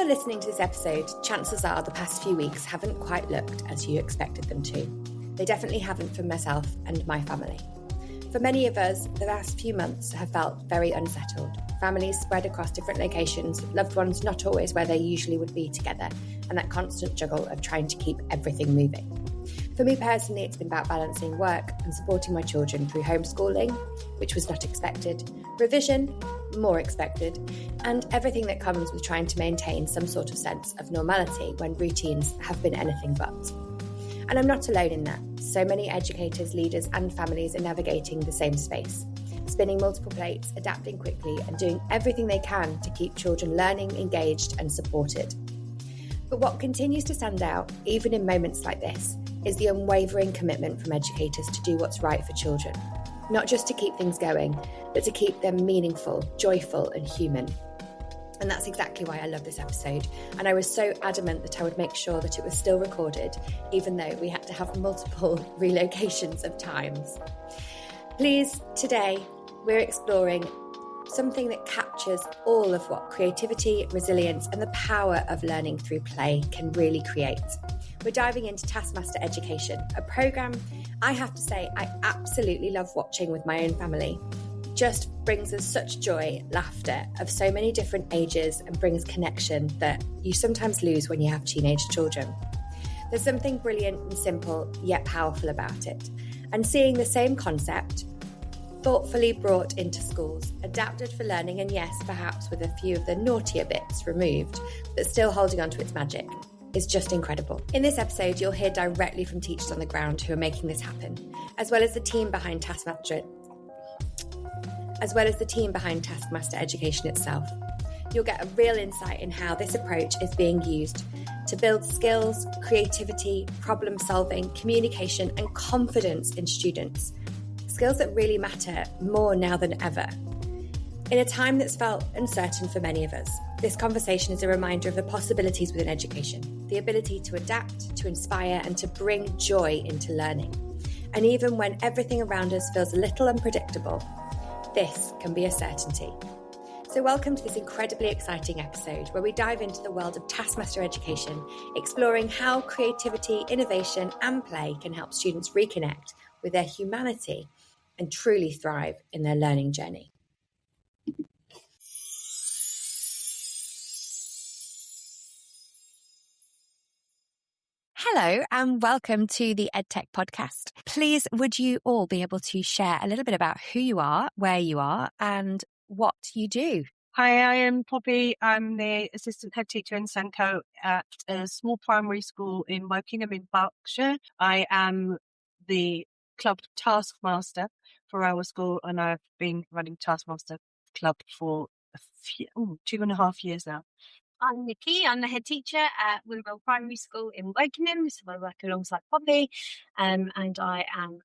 you're listening to this episode, chances are the past few weeks haven't quite looked as you expected them to. They definitely haven't for myself and my family. For many of us, the last few months have felt very unsettled. Families spread across different locations, loved ones not always where they usually would be together, and that constant juggle of trying to keep everything moving. For me personally, it's been about balancing work and supporting my children through homeschooling, which was not expected, revision, more expected, and everything that comes with trying to maintain some sort of sense of normality when routines have been anything but. And I'm not alone in that. So many educators, leaders and families are navigating the same space, spinning multiple plates, adapting quickly and doing everything they can to keep children learning, engaged and supported. But what continues to stand out, even in moments like this, is the unwavering commitment from educators to do what's right for children. Not just to keep things going, but to keep them meaningful, joyful and human. And that's exactly why I love this episode. And I was so adamant that I would make sure that it was still recorded, even though we had to have multiple relocations of times. Please, today, we're exploring something that captures all of what creativity, resilience, and the power of learning through play can really create. We're diving into Taskmaster Education, a programme I have to say I absolutely love watching with my own family. Just brings us such joy, laughter of so many different ages and brings connection that you sometimes lose when you have teenage children. There's something brilliant and simple yet powerful about it. And seeing the same concept thoughtfully brought into schools, adapted for learning and yes, perhaps with a few of the naughtier bits removed, but still holding on to its magic, is just incredible. In this episode, you'll hear directly from teachers on the ground who are making this happen, as well as the team behind Taskmaster Education itself. You'll get a real insight in how this approach is being used to build skills, creativity, problem solving, communication, and confidence in students. Skills that really matter more now than ever. In a time that's felt uncertain for many of us, this conversation is a reminder of the possibilities within education, the ability to adapt, to inspire, and to bring joy into learning. And even when everything around us feels a little unpredictable, this can be a certainty. So welcome to this incredibly exciting episode where we dive into the world of Taskmaster Education, exploring how creativity, innovation, and play can help students reconnect with their humanity and truly thrive in their learning journey. Hello and welcome to the EdTech podcast. Please, would you all be able to share a little bit about who you are, where you are, and what you do? Hi, I am Poppy. I'm the assistant head teacher in Senko at a small primary school in Wokingham in Berkshire. I am the club taskmaster for our school, and I've been running Taskmaster Club for 2.5 years now. I'm Nikki. I'm the head teacher at Willow Primary School in Wokingham, so I work alongside Poppy, and I am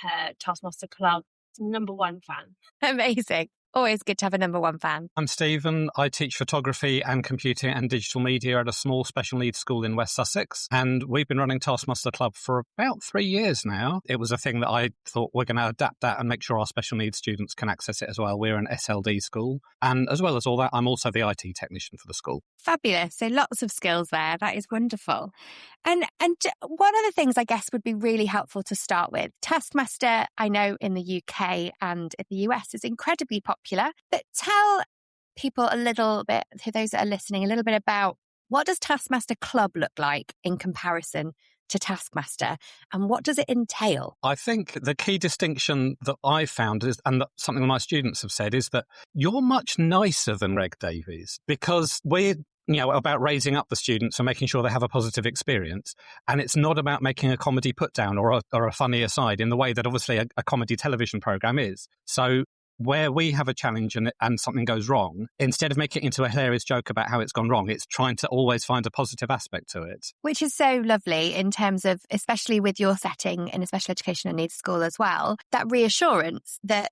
her Taskmaster Club #1 fan. Amazing. Always good to have a #1 fan. I'm Stephen. I teach photography and computing and digital media at a small special needs school in West Sussex. And we've been running Taskmaster Club for about 3 years now. It was a thing that I thought we're going to adapt that and make sure our special needs students can access it as well. We're an SLD school. And as well as all that, I'm also the IT technician for the school. Fabulous. So lots of skills there. That is wonderful. And one of the things I guess would be really helpful to start with, Taskmaster, I know in the UK and in the US is incredibly popular, but tell people a little bit, to those that are listening, a little bit about what does Taskmaster Club look like in comparison to Taskmaster and what does it entail? I think the key distinction that I've found is, and that something that my students have said, is that you're much nicer than Reg Davies because we're about raising up the students and making sure they have a positive experience. And it's not about making a comedy put down or a funny aside in the way that obviously a comedy television program is. So where we have a challenge and something goes wrong, instead of making it into a hilarious joke about how it's gone wrong, it's trying to always find a positive aspect to it. Which is so lovely in terms of, especially with your setting in a special education and needs school as well, that reassurance that,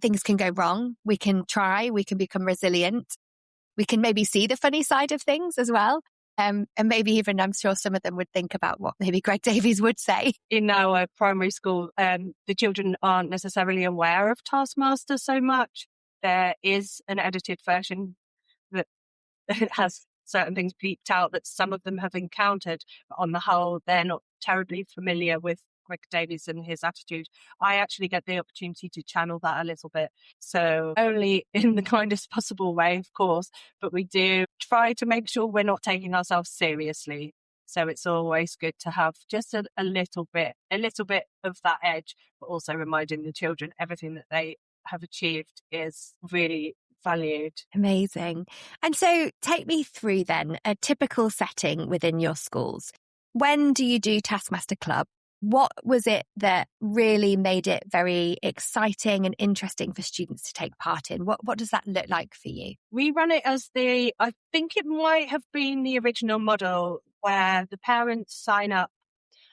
things can go wrong. We can try, we can become resilient. We can maybe see the funny side of things as well. And maybe even, I'm sure some of them would think about what maybe Greg Davies would say. In our primary school, the children aren't necessarily aware of Taskmaster so much. There is an edited version that has certain things bleeped out that some of them have encountered. But on the whole, they're not terribly familiar with Greg Davies and his attitude. I actually get the opportunity to channel that a little bit. So only in the kindest possible way, of course, but we do try to make sure we're not taking ourselves seriously. So it's always good to have just a little bit of that edge, but also reminding the children everything that they have achieved is really valued. Amazing. And so take me through then a typical setting within your schools. When do you do Taskmaster Club? What was it that really made it very exciting and interesting for students to take part in? What does that look like for you? We run it as I think it might have been the original model where the parents sign up.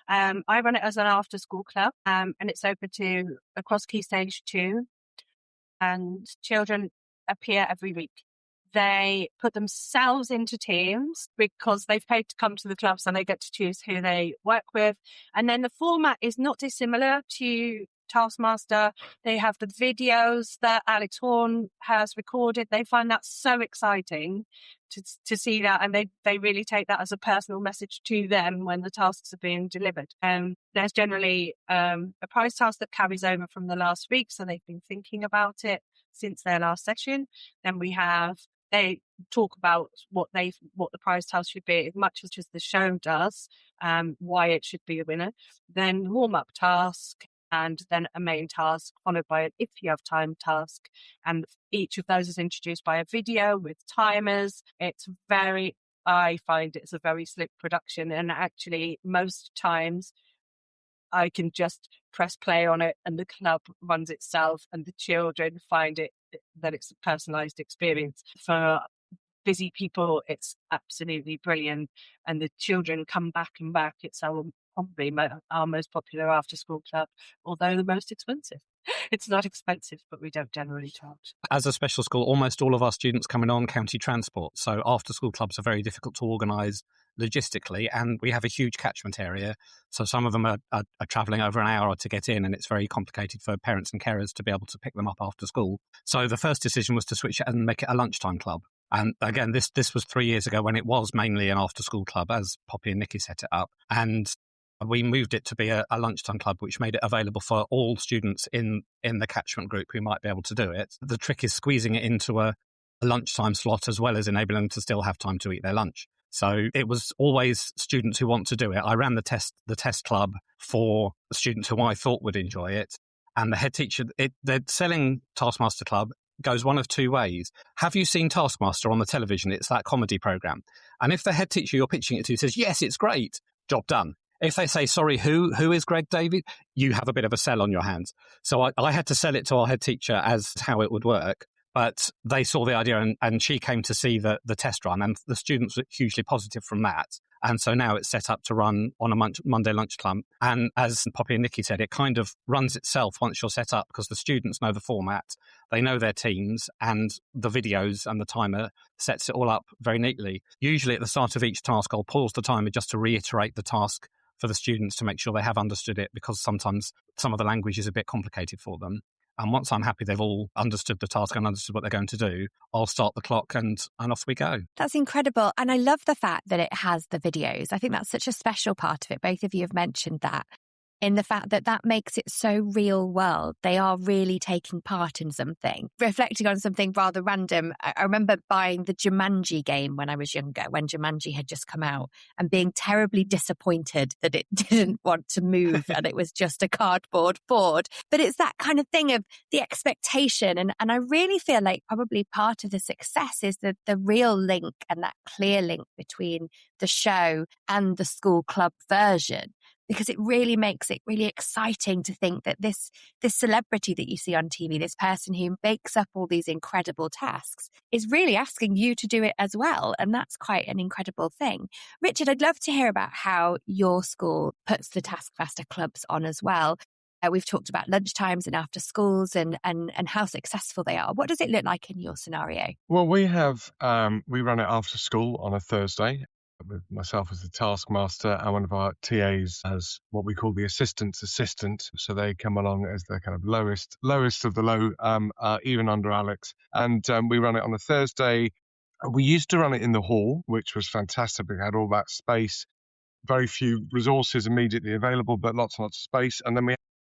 I run it as an after school club, and it's open to across Key Stage 2, and children appear every week. They put themselves into teams because they've paid to come to the club, so they get to choose who they work with. And then the format is not dissimilar to Taskmaster. They have the videos that Alex Horn has recorded. They find that so exciting to see that, and they really take that as a personal message to them when the tasks are being delivered. There's generally a prize task that carries over from the last week, so they've been thinking about it since their last session. Then they talk about what the prize task should be, as much as the show does, why it should be a winner. Then warm-up task, and then a main task, followed by an if you have time task. And each of those is introduced by a video with timers. I find it's a very slick production, and actually most times I can just press play on it and the club runs itself, and the children find that it's a personalised experience. For busy people, it's absolutely brilliant, and the children come back and back. It's probably our most popular after school club, although the most expensive. It's not expensive, but we don't generally charge. As a special school, almost all of our students come in on county transport, so after school clubs are very difficult to organise logistically, and we have a huge catchment area, so some of them are travelling over an hour to get in, and it's very complicated for parents and carers to be able to pick them up after school. So the first decision was to switch it and make it a lunchtime club. And again, this was 3 years ago when it was mainly an after school club, as Poppy and Nikki set it up, and we moved it to be a lunchtime club, which made it available for all students in the catchment group who might be able to do it. The trick is squeezing it into a lunchtime slot, as well as enabling them to still have time to eat their lunch. So it was always students who want to do it. I ran the test club for students who I thought would enjoy it. And the head teacher, they're selling Taskmaster Club goes one of two ways. Have you seen Taskmaster on the television? It's that comedy program. And if the head teacher you're pitching it to says, yes, it's great, job done. If they say, sorry, who is Greg Davies? You have a bit of a sell on your hands. So I had to sell it to our head teacher as how it would work. But they saw the idea and she came to see the test run, and the students were hugely positive from that. And so now it's set up to run on a Monday lunch club. And as Poppy and Nikki said, it kind of runs itself once you're set up, because the students know the format, they know their teams, and the videos and the timer sets it all up very neatly. Usually at the start of each task, I'll pause the timer just to reiterate the task for the students to make sure they have understood it, because sometimes some of the language is a bit complicated for them. And once I'm happy they've all understood the task and understood what they're going to do, I'll start the clock and off we go. That's incredible. And I love the fact that it has the videos. I think that's such a special part of it. Both of you have mentioned that, in the fact that makes it so real world. They are really taking part in something. Reflecting on something rather random, I remember buying the Jumanji game when I was younger, when Jumanji had just come out, and being terribly disappointed that it didn't want to move and it was just a cardboard board. But it's that kind of thing of the expectation. And I really feel like probably part of the success is the real link and that clear link between the show and the school club version. Because it really makes it really exciting to think that this celebrity that you see on TV, this person who makes up all these incredible tasks, is really asking you to do it as well. And that's quite an incredible thing. Richard, I'd love to hear about how your school puts the Taskmaster clubs on as well. We've talked about lunchtimes and after schools and how successful they are. What does it look like in your scenario? Well, we run it after school on a Thursday, with myself as the taskmaster and one of our TAs as what we call the assistant's assistant. So they come along as the kind of lowest of the low, even under Alex. And we run it on a Thursday. We used to run it in the hall, which was fantastic. We had all that space, very few resources immediately available, but lots and lots of space. And then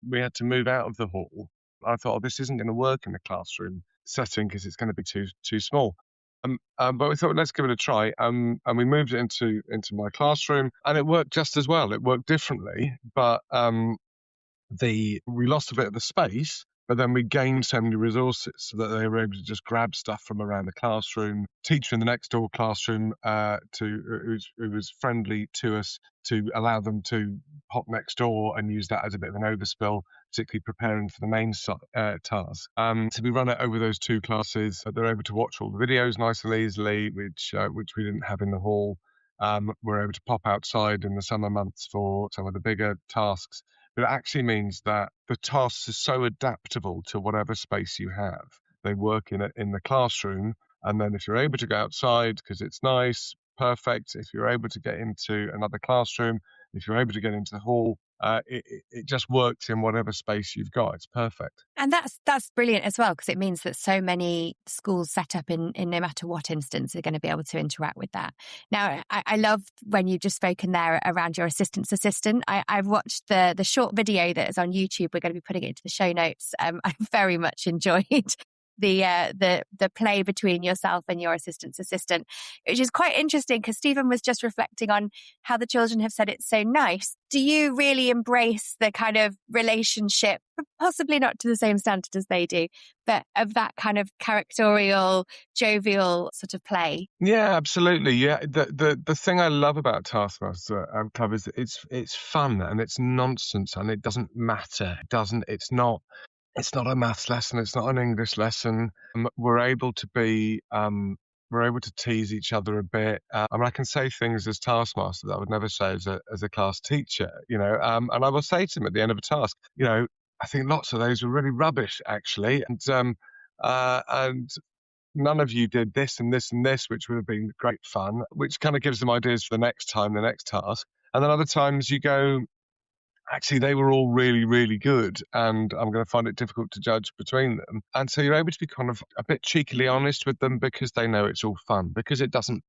we had to move out of the hall. I thought, this isn't going to work in the classroom setting because it's going to be too small. But we thought, let's give it a try. And we moved it into my classroom, and it worked just as well. It worked differently, but we lost a bit of the space, but then we gained so many resources so that they were able to just grab stuff from around the classroom. Teacher in the next door classroom who was friendly to us, to allow them to pop next door and use that as a bit of an overspill, particularly preparing for the main task. So we run it over those two classes. They're able to watch all the videos nice and easily, which we didn't have in the hall. We're able to pop outside in the summer months for some of the bigger tasks. But it actually means that the tasks are so adaptable to whatever space you have. They work in the classroom, and then if you're able to go outside because it's nice, perfect. If you're able to get into another classroom, if you're able to get into the hall, it just works in whatever space you've got. It's perfect. And that's brilliant as well, because it means that so many schools set up in no matter what instance are going to be able to interact with that. Now, I love when you've just spoken there around your assistant's assistant. I've watched the short video that is on YouTube. We're going to be putting it into the show notes. I very much enjoyed the play between yourself and your assistant's assistant, which is quite interesting because Stephen was just reflecting on how the children have said it's so nice. Do you really embrace the kind of relationship, possibly not to the same standard as they do, but of that kind of characterial, jovial sort of play? Yeah, absolutely. Yeah, the thing I love about Taskmaster Club is that it's fun and it's nonsense and it doesn't matter. It's not a maths lesson. It's not an English lesson. We're able to tease each other a bit. I can say things as Taskmaster that I would never say as a class teacher, and I will say to them at the end of a task, I think lots of those were really rubbish, actually. And none of you did this and this and this, which would have been great fun, which kind of gives them ideas for the next task. And then other times you go, actually, they were all really, really good, and I'm going to find it difficult to judge between them. And so you're able to be kind of a bit cheekily honest with them because they know it's all fun, because it doesn't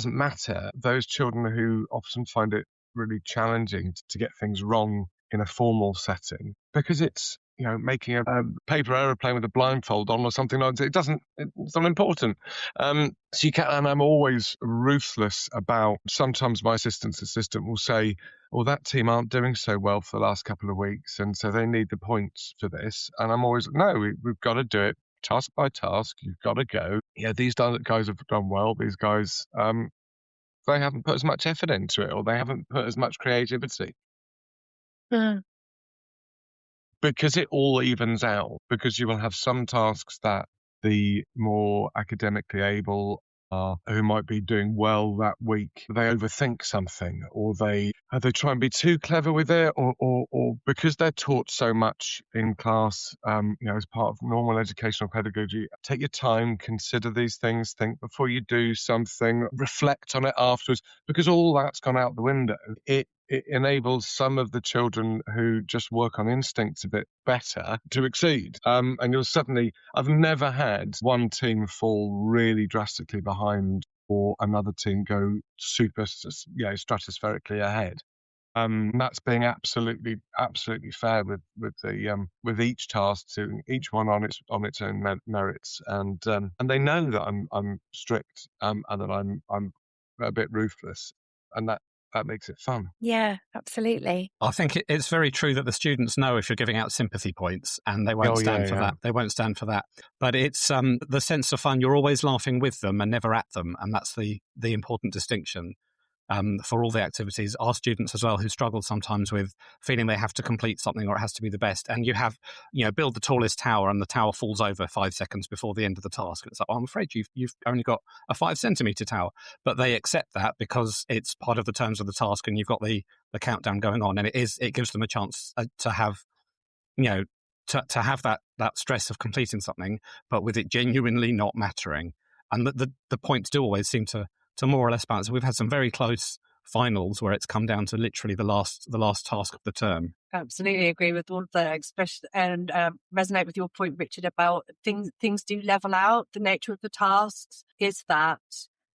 matter. Those children who often find it really challenging to get things wrong in a formal setting, because it's making a paper aeroplane with a blindfold on or something like that. It's not important. So you can, and I'm always ruthless about, sometimes my assistant will say, well, that team aren't doing so well for the last couple of weeks, and so they need the points for this. And I'm always, no, we've got to do it task by task. You've got to go. Yeah, these guys have done well. These guys, they haven't put as much effort into it, or they haven't put as much creativity. Because it all evens out, because you will have some tasks that the more academically able who might be doing well that week, they overthink something, or they try and be too clever with it, or because they're taught so much in class, as part of normal educational pedagogy. Take your time, consider these things, think before you do something, reflect on it afterwards, because all that's gone out the window. It enables some of the children who just work on instincts a bit better to exceed. And I've never had one team fall really drastically behind or another team go super, stratospherically ahead. That's being absolutely fair with each task, to each one on its own merits, and they know that I'm strict, and that I'm a bit ruthless, and that makes it fun. Yeah, absolutely. I think it's very true that the students know if you're giving out sympathy points, and they won't stand for that. They won't stand for that. But it's the sense of fun. You're always laughing with them and never at them, and that's the important distinction. For all the activities, our students as well, who struggle sometimes with feeling they have to complete something or it has to be the best. And you have, build the tallest tower and the tower falls over 5 seconds before the end of the task. It's like, I'm afraid you've only got a 5 centimetre tower. But they accept that because it's part of the terms of the task and you've got the countdown going on. And it gives them a chance to have, to have that stress of completing something, but with it genuinely not mattering. And the points do always seem to more or less balance. We've had some very close finals where it's come down to literally the last task of the term. Absolutely agree with all of that, especially, and resonate with your point, Richard, about things do level out. The nature of the tasks is that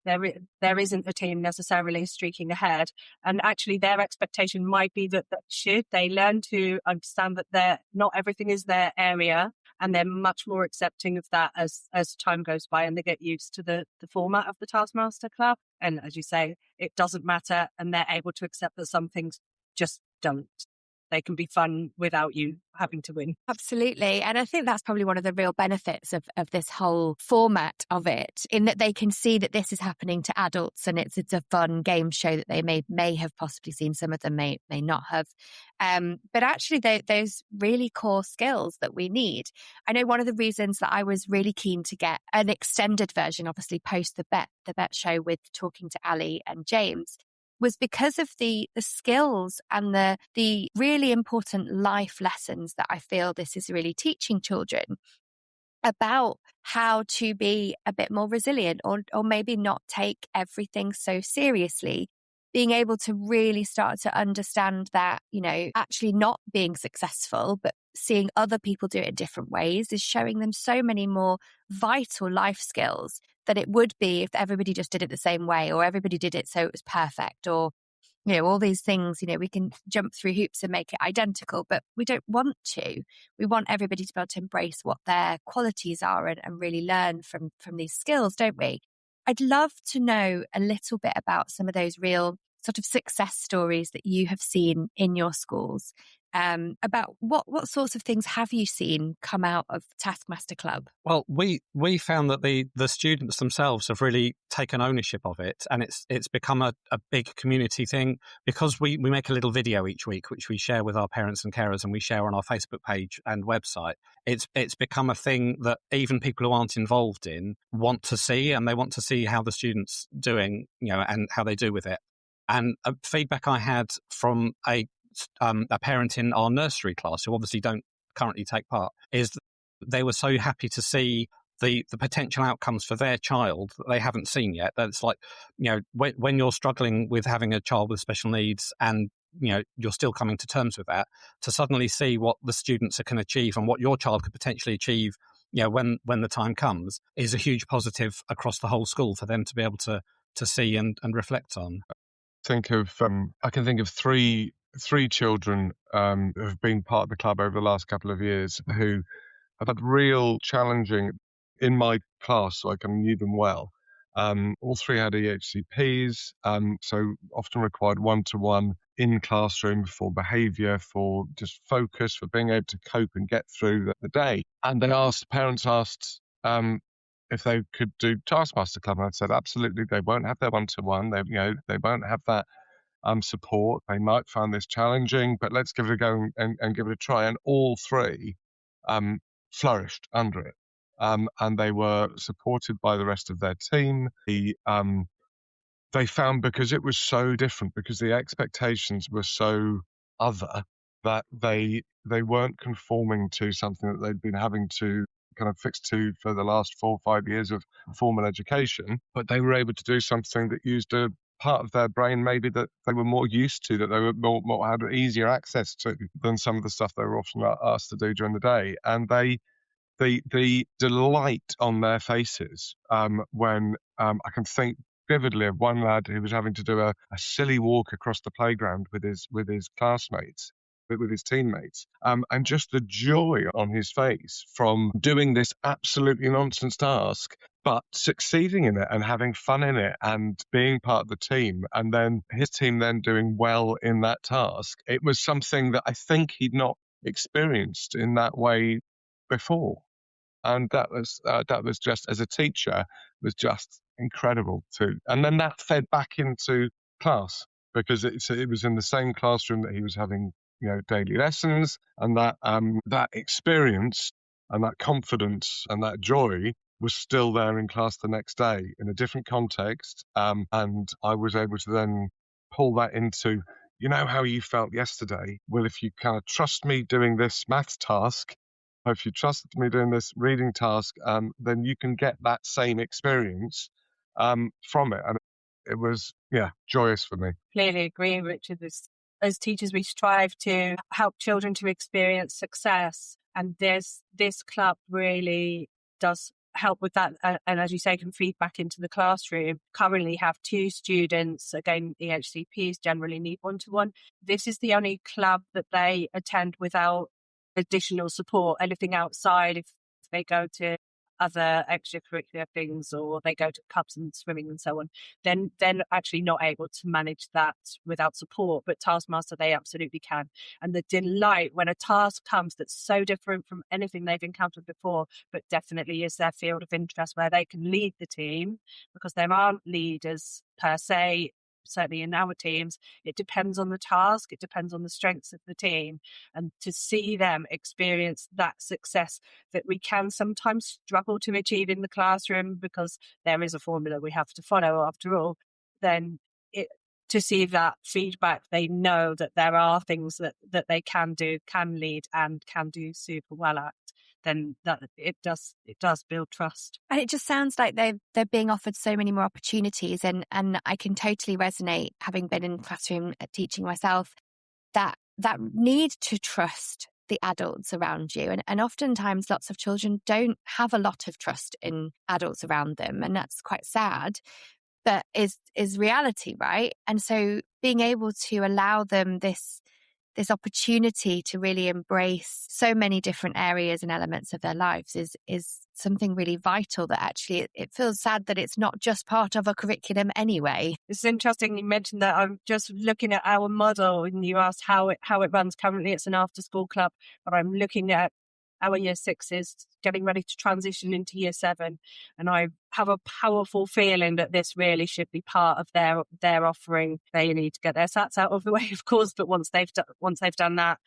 there isn't a team necessarily streaking ahead, and actually their expectation might be that should they learn to understand that not everything is their area, and they're much more accepting of that as time goes by and they get used to the format of the Taskmaster Club. And as you say, it doesn't matter, and they're able to accept that some things just don't. They can be fun without you having to win. Absolutely. And I think that's probably one of the real benefits of this whole format of it, in that they can see that this is happening to adults and it's a fun game show that they may have possibly seen. Some of them may not have. But actually, those really core skills that we need. I know one of the reasons that I was really keen to get an extended version, obviously post the Bet show with talking to Ali and James, was because of the skills and the really important life lessons that I feel this is really teaching children about how to be a bit more resilient or maybe not take everything so seriously. Being able to really start to understand that, actually not being successful, but seeing other people do it in different ways is showing them so many more vital life skills that it would be if everybody just did it the same way, or everybody did it so it was perfect, or, all these things, we can jump through hoops and make it identical, but we don't want to. We want everybody to be able to embrace what their qualities are and really learn from these skills, don't we? I'd love to know a little bit about some of those real sort of success stories that you have seen in your schools. About what sorts of things have you seen come out of Taskmaster Club? Well, we found that the students themselves have really taken ownership of it, and it's become a big community thing, because we make a little video each week which we share with our parents and carers, and we share on our Facebook page and website. It's become a thing that even people who aren't involved in want to see, and they want to see how the students doing, and how they do with it. And a feedback I had from a parent in our nursery class, who obviously don't currently take part, is that they were so happy to see the potential outcomes for their child that they haven't seen yet. That's like, when you're struggling with having a child with special needs and, you're still coming to terms with that, to suddenly see what the students can achieve and what your child could potentially achieve, when the time comes, is a huge positive across the whole school for them to be able to see and reflect on. I can think of three children who have been part of the club over the last couple of years who have had real challenging in my class, so I knew them well. All three had EHCPs, so often required one-to-one in classroom for behaviour, for just focus, for being able to cope and get through the day. And parents asked if they could do Taskmaster Club, and I said absolutely. They won't have their one-to-one. They won't have that support. They might find this challenging, but let's give it a go and give it a try. And all three flourished under it, and they were supported by the rest of their team. They found, because it was so different, because the expectations were so other, that they weren't conforming to something that they'd been having to kind of fix to for the last 4 or 5 years of formal education, but they were able to do something that used a part of their brain maybe that they were more used to, that they were more had easier access to than some of the stuff they were often asked to do during the day. And the delight on their faces when I can think vividly of one lad who was having to do a silly walk across the playground with his classmates, with his teammates, and just the joy on his face from doing this absolutely nonsense task, but succeeding in it and having fun in it and being part of the team, and then his team then doing well in that task. It was something that I think he'd not experienced in that way before. And that was just, as a teacher, was just incredible too. And then that fed back into class, because it was in the same classroom that he was having daily lessons, and that experience and that confidence and that joy was still there in class the next day in a different context. And I was able to then pull that into, how you felt yesterday. Well, if you kind of trust me doing this maths task, or if you trust me doing this reading task, then you can get that same experience from it. And it was, joyous for me. Clearly agree, Richard. As teachers, we strive to help children to experience success, and this club really does help with that, and as you say, can feed back into the classroom. Currently have 2 students, again EHCPs generally need one-to-one. This is the only club that they attend without additional support. Anything outside, if they go to other extracurricular things or they go to clubs and swimming and so on, then they're actually not able to manage that without support. But Taskmaster, they absolutely can. And the delight when a task comes that's so different from anything they've encountered before, but definitely is their field of interest, where they can lead the team, because there aren't leaders per se. Certainly in our teams, it depends on the task, it depends on the strengths of the team, and to see them experience that success that we can sometimes struggle to achieve in the classroom because there is a formula we have to follow after all, then to see that feedback, they know that there are things that they can do, can lead, and can do super well at, then that it does build trust. And it just sounds like they're being offered so many more opportunities, and I can totally resonate, having been in classroom teaching myself, that need to trust the adults around you. And oftentimes lots of children don't have a lot of trust in adults around them, and that's quite sad, but is reality, right? And so being able to allow them this opportunity to really embrace so many different areas and elements of their lives is something really vital, that actually it feels sad that it's not just part of a curriculum anyway. It's interesting you mentioned that. I'm just looking at our model, and you asked how it runs. Currently it's an after school club, but I'm looking at our year 6s getting ready to transition into year 7. And I have a powerful feeling that this really should be part of their offering. They need to get their SATs out of the way, of course, but once they've done that,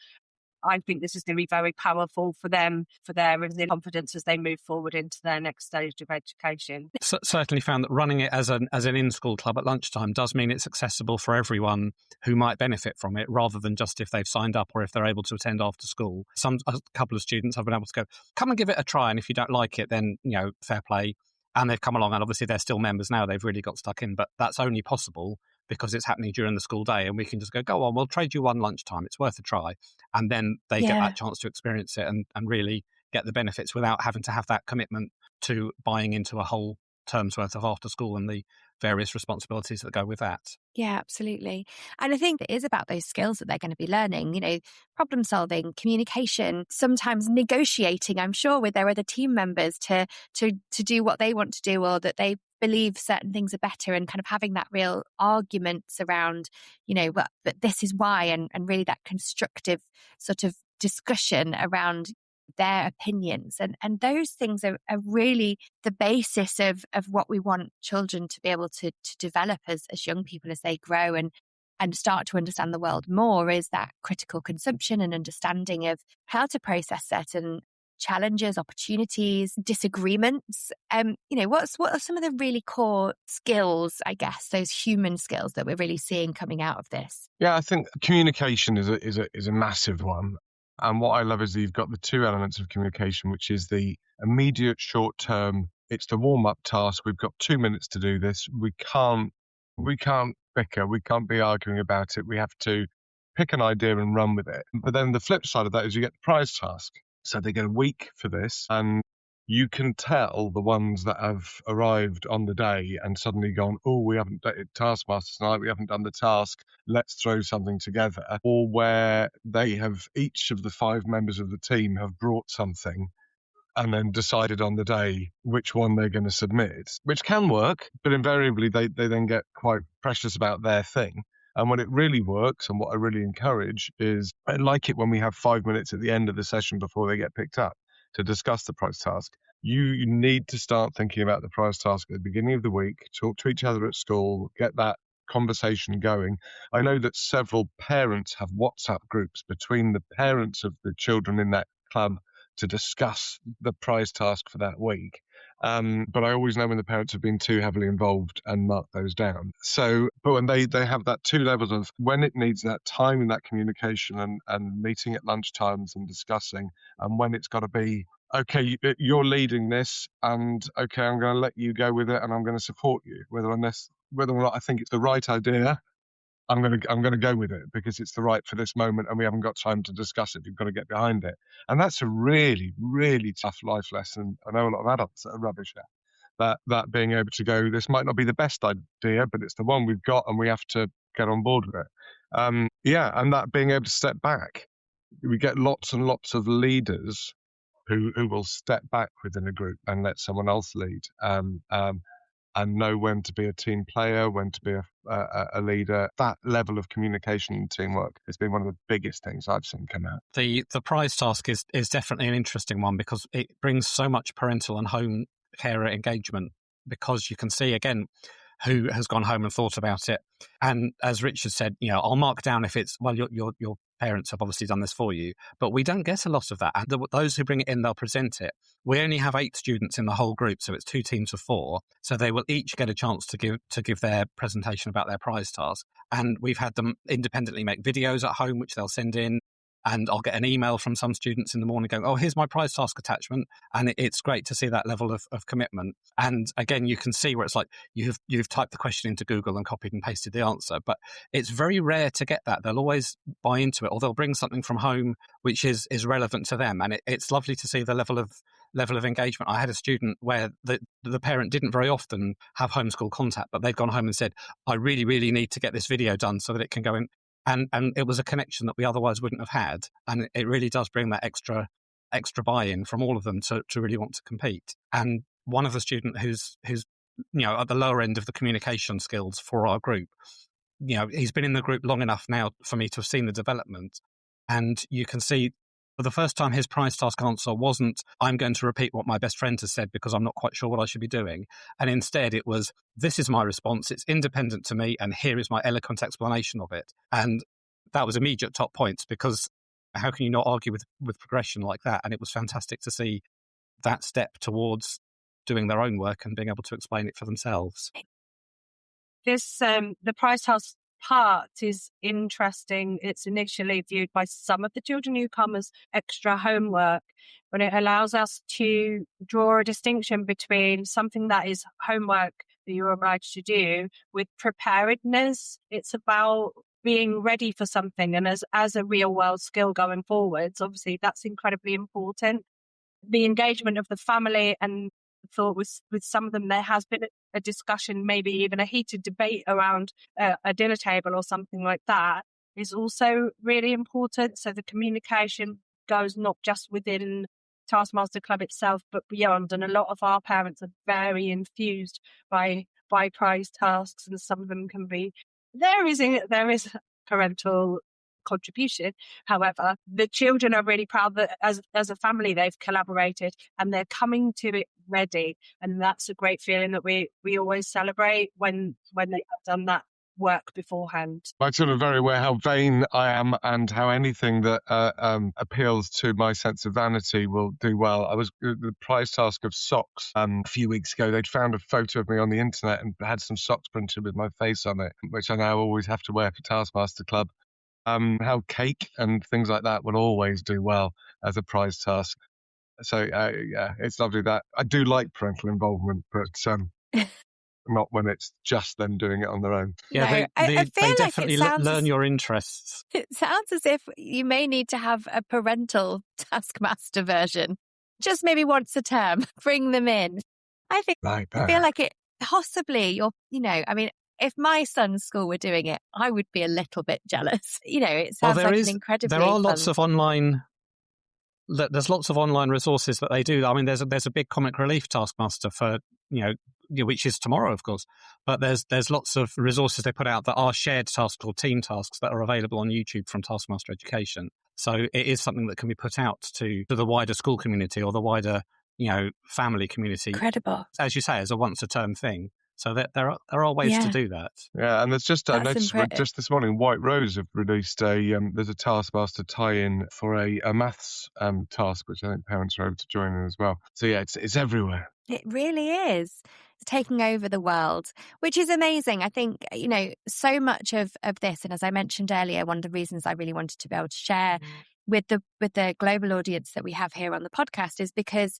I think this is going to be very powerful for them, for their confidence as they move forward into their next stage of education. Certainly found that running it as an in-school club at lunchtime does mean it's accessible for everyone who might benefit from it, rather than just if they've signed up or if they're able to attend after school. A couple of students have been able to go, come and give it a try, and if you don't like it, then, fair play. And they've come along, and obviously they're still members now. They've really got stuck in, but that's only possible because it's happening during the school day, and we can just go on, we'll trade you one lunchtime. It's worth a try. And then they get that chance to experience it and really get the benefits without having to have that commitment to buying into a whole term's worth of after school and the various responsibilities that go with that. Yeah, absolutely. And I think it is about those skills that they're going to be learning, problem solving, communication, sometimes negotiating, I'm sure, with their other team members to do what they want to do, or that they believe certain things are better, and kind of having that real arguments around, but this is why, and really that constructive sort of discussion around their opinions. And those things are really the basis of what we want children to be able to develop as young people as they grow and start to understand the world more, is that critical consumption and understanding of how to process certain challenges, opportunities, disagreements. What are some of the really core skills, I guess, those human skills that we're really seeing coming out of this? Yeah, I think communication is a massive one. And what I love is that you've got the 2 elements of communication, which is the immediate short term. It's the warm up task. We've got 2 minutes to do this. We can't bicker. We can't be arguing about it. We have to pick an idea and run with it. But then the flip side of that is you get the prize task. So they get a week for this, and you can tell the ones that have arrived on the day and suddenly gone, oh, we haven't done Taskmaster tonight, we haven't done the task, let's throw something together. Or where they have, each of the 5 members of the team have brought something and then decided on the day which one they're going to submit, which can work, but invariably they then get quite precious about their thing. And when it really works, and what I really encourage is, I like it when we have 5 minutes at the end of the session before they get picked up to discuss the prize task. You need to start thinking about the prize task at the beginning of the week, talk to each other at school, get that conversation going. I know that several parents have WhatsApp groups between the parents of the children in that club to discuss the prize task for that week. But I always know when the parents have been too heavily involved and mark those down. So, but when they have that 2 levels of when it needs that time and that communication and meeting at lunchtimes and discussing, and when it's got to be, okay, you're leading this, and okay, I'm going to let you go with it and I'm going to support you, whether whether or not I think it's the right idea, I'm gonna go with it because it's the right for this moment, and we haven't got time to discuss it. You've got to get behind it, and that's a really, really tough life lesson. I know a lot of adults that are rubbish at that being able to go, this might not be the best idea, but it's the one we've got, and we have to get on board with it. And that being able to step back. We get lots and lots of leaders who will step back within a group and let someone else lead, and know when to be a team player, when to be a leader. That level of communication and teamwork has been one of the biggest things I've seen come out. The prize task is definitely an interesting one because it brings so much parental and home carer engagement, because you can see, again, who has gone home and thought about it. And as Richard said, I'll mark down if it's, well, your parents have obviously done this for you, but we don't get a lot of that. And those who bring it in, they'll present it. We only have 8 students in the whole group, so it's 2 teams of 4. So they will each get a chance to give their presentation about their prize task. And we've had them independently make videos at home, which they'll send in. And I'll get an email from some students in the morning going, oh, here's my prize task attachment. And it's great to see that level of commitment. And again, you can see where it's like you've typed the question into Google and copied and pasted the answer. But it's very rare to get that. They'll always buy into it, or they'll bring something from home which is relevant to them. And it's lovely to see the level of engagement. I had a student where the parent didn't very often have homeschool contact, but they'd gone home and said, I really, really need to get this video done so that it can go in. And it was a connection that we otherwise wouldn't have had. And it really does bring that extra buy-in from all of them to really want to compete. And one of the students who's at the lower end of the communication skills for our group, he's been in the group long enough now for me to have seen the development. And you can see for the first time his prize task answer wasn't, I'm going to repeat what my best friend has said because I'm not quite sure what I should be doing. And instead it was, this is my response, it's independent to me, and here is my eloquent explanation of it. And that was immediate top points, because how can you not argue with progression like that? And it was fantastic to see that step towards doing their own work and being able to explain it for themselves. This, the prize task part is interesting. It's initially viewed by some of the children who come as extra homework, but it allows us to draw a distinction between something that is homework that you're obliged to do with preparedness. It's about being ready for something, and as a real world skill going forwards, obviously that's incredibly important. The engagement of the family, and thought with some of them there has been a discussion, maybe even a heated debate around a dinner table or something like that, is also really important. So the communication goes not just within Taskmaster Club itself, but beyond. And a lot of our parents are very enthused by prize tasks, and some of them can be, there is parental contribution. However, the children are really proud that as a family they've collaborated and they're coming to it ready, and that's a great feeling that we always celebrate when they have done that work beforehand. I'm sort of very aware how vain I am, and how anything that appeals to my sense of vanity will do well. I was the prize task of socks a few weeks ago. They'd found a photo of me on the internet and had some socks printed with my face on it, which I now always have to wear for Taskmaster Club. How cake and things like that will always do well as a prize task. So yeah, it's lovely that I do like parental involvement, but not when it's just them doing it on their own. Yeah, I feel they like definitely learn your interests. It sounds as if you may need to have a parental Taskmaster version, just maybe once a term. Bring them in. I feel like it possibly. If my son's school were doing it, I would be a little bit jealous. It sounds like an incredibly there are fun... lots of online. There's lots of online resources that they do. I mean, there's a big comic relief Taskmaster for which is tomorrow, of course. But there's lots of resources they put out that are shared tasks or team tasks that are available on YouTube from Taskmaster Education. So it is something that can be put out to the wider school community or the wider family community. Incredible, as you say, as a once a term thing. So there are ways to do that. Yeah, and there's just I noticed just this morning, White Rose have released there's a Taskmaster tie-in for a maths task, which I think parents are able to join in as well. So yeah, it's everywhere. It really is. It's taking over the world, which is amazing. I think, so much of this, and as I mentioned earlier, one of the reasons I really wanted to be able to share with the global audience that we have here on the podcast is because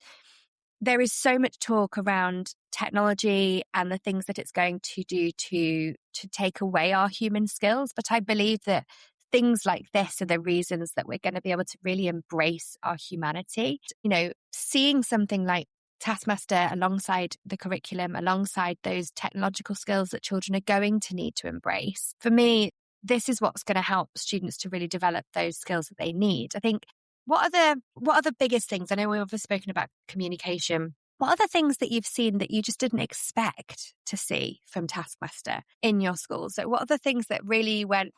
there is so much talk around technology and the things that it's going to do to take away our human skills. But I believe that things like this are the reasons that we're going to be able to really embrace our humanity. You know, seeing something like Taskmaster alongside the curriculum, alongside those technological skills that children are going to need to embrace. For me, this is what's going to help students to really develop those skills that they need. I think, what are the biggest things? I know we've spoken about communication. What are the things that you've seen that you just didn't expect to see from Taskmaster in your schools? So what are the things that really went,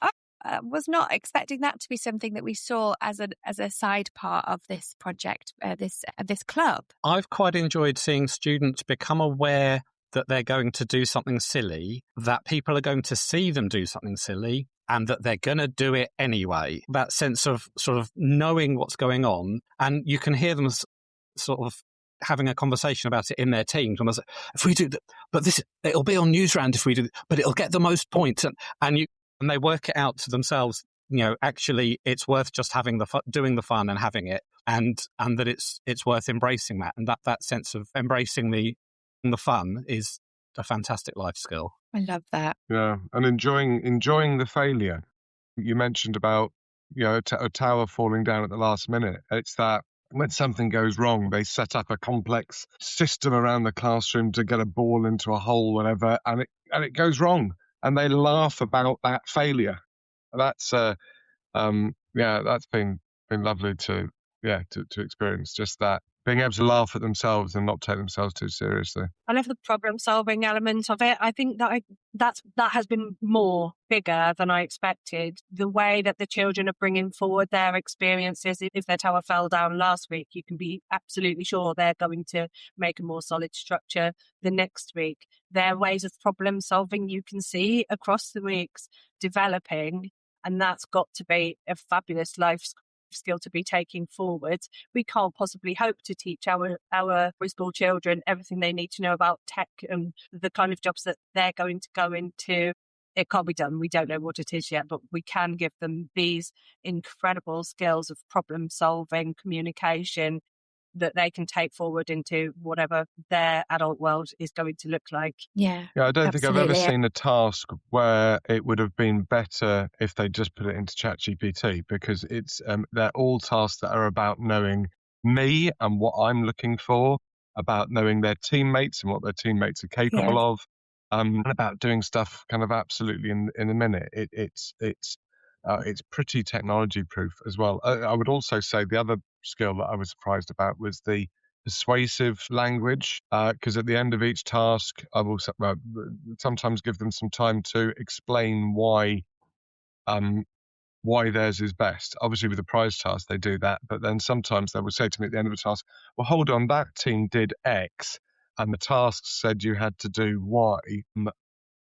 was not expecting that to be something that we saw as a side part of this project, this club? I've quite enjoyed seeing students become aware that they're going to do something silly, that people are going to see them do something silly, and that they're going to do it anyway. That sense of sort of knowing what's going on, and you can hear them sort of having a conversation about it in their teams. When if we do that, but it'll be on Newsround if we do, but it'll get the most points, and they work it out to themselves. You know, actually, it's worth just having doing the fun and having it, and that it's worth embracing that, and that sense of embracing the fun is a fantastic life skill. I love that. Yeah, and enjoying the failure. You mentioned about, you know, a tower falling down at the last minute. It's that when something goes wrong, they set up a complex system around the classroom to get a ball into a hole, whatever, and it goes wrong, and they laugh about that failure. That's that's been lovely to experience, just that, being able to laugh at themselves and not take themselves too seriously. I love the problem-solving element of it. I think that has been bigger than I expected. The way that the children are bringing forward their experiences. If their tower fell down last week, you can be absolutely sure they're going to make a more solid structure the next week. Their ways of problem-solving you can see across the weeks developing, and that's got to be a fabulous life skill to be taking forward. We can't possibly hope to teach our preschool children everything they need to know about tech and the kind of jobs that they're going to go into. It can't be done. We don't know what it is yet, but we can give them these incredible skills of problem solving, communication, that they can take forward into whatever their adult world is going to look like. Yeah, I don't think I've ever absolutely. seen a task where it would have been better if they just put it into ChatGPT, because it's they're all tasks that are about knowing me and what I'm looking for, about knowing their teammates and what their teammates are capable of, and about doing stuff kind of absolutely in a minute. It's pretty technology proof as well. I would also say the other skill that I was surprised about was the persuasive language, because at the end of each task, I will sometimes give them some time to explain why theirs is best. Obviously, with the prize task, they do that, but then sometimes they will say to me at the end of a task, well, hold on, that team did X, and the task said you had to do Y.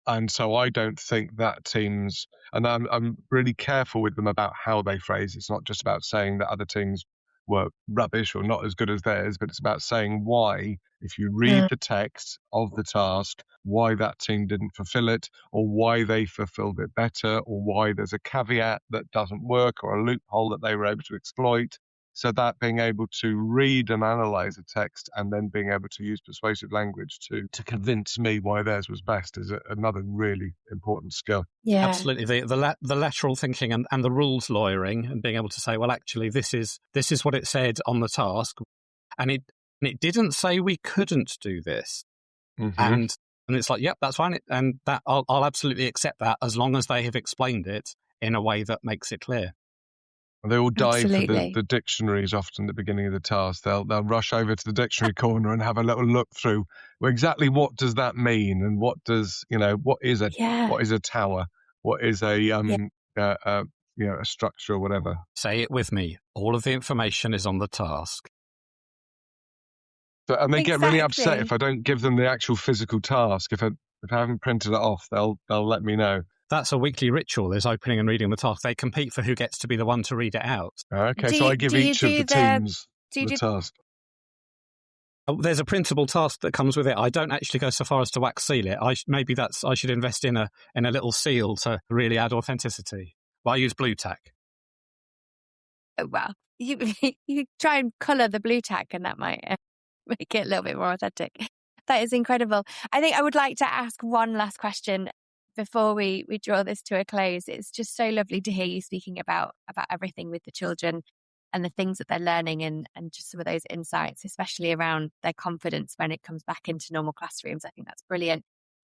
And so I don't think that team's, and I'm really careful with them about how they phrase. It's not just about saying that other teams were rubbish or not as good as theirs, but it's about saying why, if you read the text of the task, why that team didn't fulfill it, or why they fulfilled it better, or why there's a caveat that doesn't work, or a loophole that they were able to exploit. So that being able to read and analyze a text and then being able to use persuasive language to convince me why theirs was best is another really important skill. Yeah, absolutely. The lateral thinking and the rules lawyering, and being able to say, well, actually, this is what it said on the task, and it didn't say we couldn't do this, and it's like, yep, that's fine, and that I'll absolutely accept that as long as they have explained it in a way that makes it clear. They all dive for absolutely. the dictionaries often at the beginning of the task. They'll rush over to the dictionary corner and have a little look through. Well, exactly what does that mean, and what does what is a tower, what is a structure or whatever. Say it with me. All of the information is on the task. So, and they get really upset if I don't give them the actual physical task. If I haven't printed it off, they'll let me know. That's a weekly ritual, is opening and reading the task. They compete for who gets to be the one to read it out. Okay, so I give each of the teams the task. There's a printable task that comes with it. I don't actually go so far as to wax seal it. I should invest in a little seal to really add authenticity. Well, I use blue tack. Oh, well, you try and colour the blue tack, and that might make it a little bit more authentic. That is incredible. I think I would like to ask one last question before we draw this to a close. It's just so lovely to hear you speaking about everything with the children and the things that they're learning and just some of those insights, especially around their confidence when it comes back into normal classrooms. I think that's brilliant.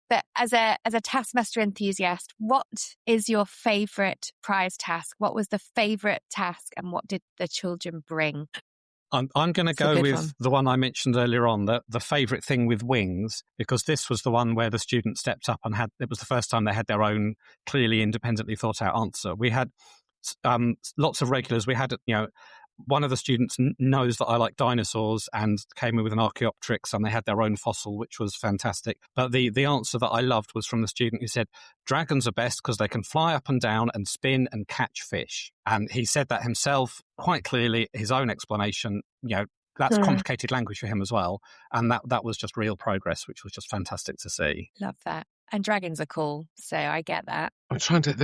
But as a Taskmaster enthusiast, what is your favourite prize task? What was the favourite task and what did the children bring? I'm going to go with the one I mentioned earlier on, the favourite thing with wings, because this was the one where the student stepped up and it was the first time they had their own clearly independently thought out answer. We had lots of regulars. We had, one of the students knows that I like dinosaurs and came in with an Archaeopteryx, and they had their own fossil, which was fantastic. But the answer that I loved was from the student who said, dragons are best because they can fly up and down and spin and catch fish. And he said that himself quite clearly, his own explanation, that's complicated language for him as well. And that was just real progress, which was just fantastic to see. Love that. And dragons are cool, so I get that. I'm trying to,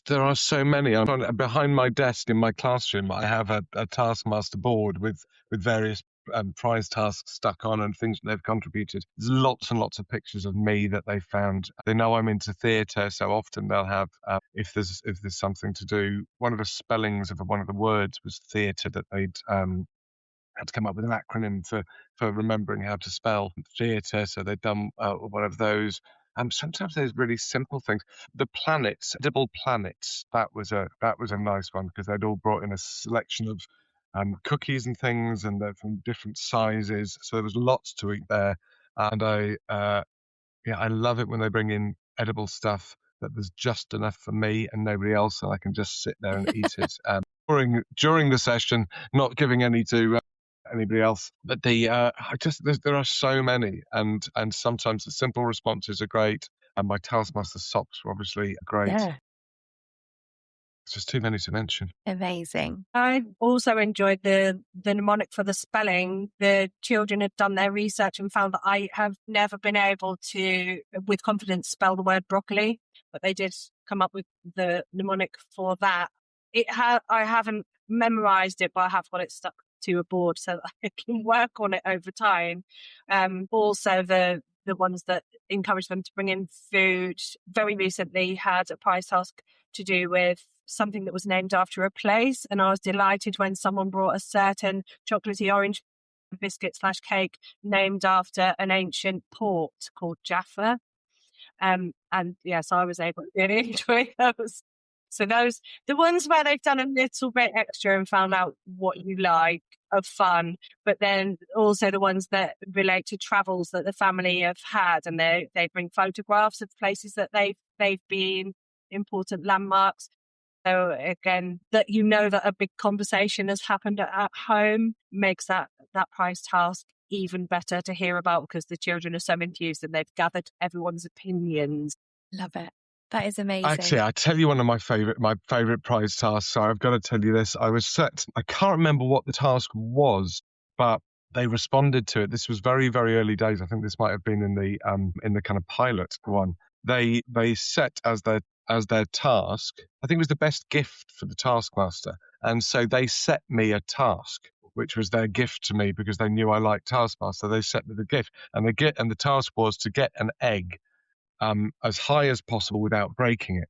there are so many. Behind my desk in my classroom, I have a Taskmaster board with various prize tasks stuck on and things that they've contributed. There's lots and lots of pictures of me that they found. They know I'm into theatre, so often they'll have, if there's something to do, one of the spellings of one of the words was theatre, that they'd had to come up with an acronym for remembering how to spell theatre, so they'd done one of those. Sometimes there's really simple things. The planets, edible planets, that was a nice one, because they'd all brought in a selection of cookies and things, and they're from different sizes, so there was lots to eat there. And I love it when they bring in edible stuff that there's just enough for me and nobody else, and I can just sit there and eat it during the session, not giving any to anybody else. But there are so many, and sometimes the simple responses are great, and my Taskmaster socks were obviously great. Yeah. It's just too many to mention. Amazing. I also enjoyed the mnemonic for the spelling. The children had done their research and found that I have never been able to, with confidence, spell the word broccoli, but they did come up with the mnemonic for that. I haven't memorized it, but I have got it stuck to a board so that I can work on it over time. Also, the ones that encourage them to bring in food. Very recently had a prize task to do with something that was named after a place, and I was delighted when someone brought a certain chocolatey orange biscuit/cake named after an ancient port called Jaffa. And yes, I was able to really enjoy those. So those, the ones where they've done a little bit extra and found out what you like, are fun. But then also the ones that relate to travels that the family have had, and they bring photographs of places that they've been, important landmarks. So again, that that a big conversation has happened at home makes that prize task even better to hear about, because the children are so enthused and they've gathered everyone's opinions. Love it. That is amazing. Actually, I tell you one of my favourite prize tasks. So I've got to tell you this. I can't remember what the task was, but they responded to it. This was very, very early days. I think this might have been in the kind of pilot one. They set as their task, I think it was the best gift for the Taskmaster. And so they set me a task, which was their gift to me, because they knew I liked Taskmaster. They set me the gift, and the task was to get an egg as high as possible without breaking it.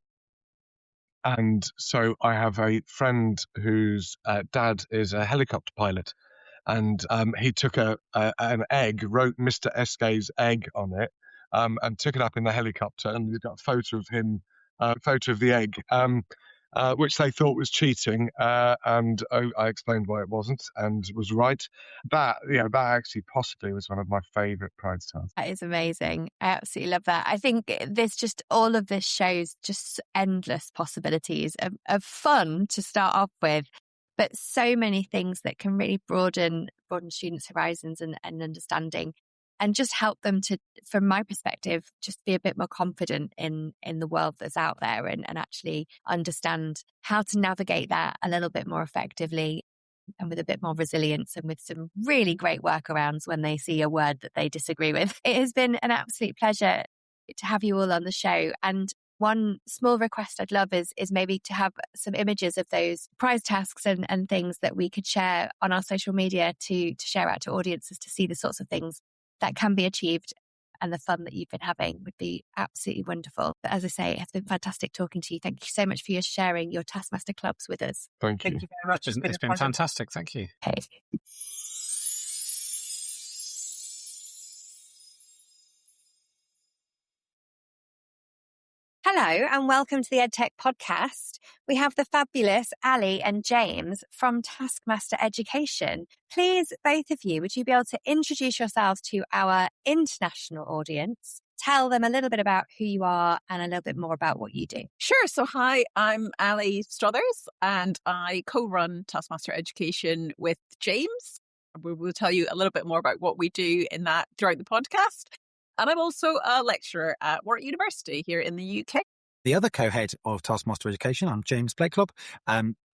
And so I have a friend whose dad is a helicopter pilot, and he took an egg, wrote Mr. Eske's egg on it, and took it up in the helicopter, and we've got a photo of him, photo of the egg, which they thought was cheating, and I explained why it wasn't, and was right. That actually possibly was one of my favourite prize tasks. That is amazing. I absolutely love that. I think all of this shows just endless possibilities of fun to start off with, but so many things that can really broaden students' horizons and understanding, and just help them to, from my perspective, just be a bit more confident in the world that's out there, and actually understand how to navigate that a little bit more effectively and with a bit more resilience, and with some really great workarounds when they see a word that they disagree with. It has been an absolute pleasure to have you all on the show. And one small request I'd love is maybe to have some images of those prize tasks and things that we could share on our social media to share out to audiences to see the sorts of things that can be achieved. and the fun that you've been having would be absolutely wonderful. But as I say, it has been fantastic talking to you. Thank you so much for your sharing your Taskmaster clubs with us. Thank you. Thank you very much. It's been a pleasure. fantastic. Thank you. Okay. Hello and welcome to the EdTech podcast. We have the fabulous Ali and James from Taskmaster Education. Please, both of you, would you be able to introduce yourselves to our international audience? Tell them a little bit about who you are and a little bit more about what you do. Sure. So hi, I'm Ali Struthers and I co-run Taskmaster Education with James. We will tell you a little bit more about what we do in that throughout the podcast. And I'm also a lecturer at Warwick University here in the UK. The other co-head of Taskmaster Education, I'm James Blakeclub.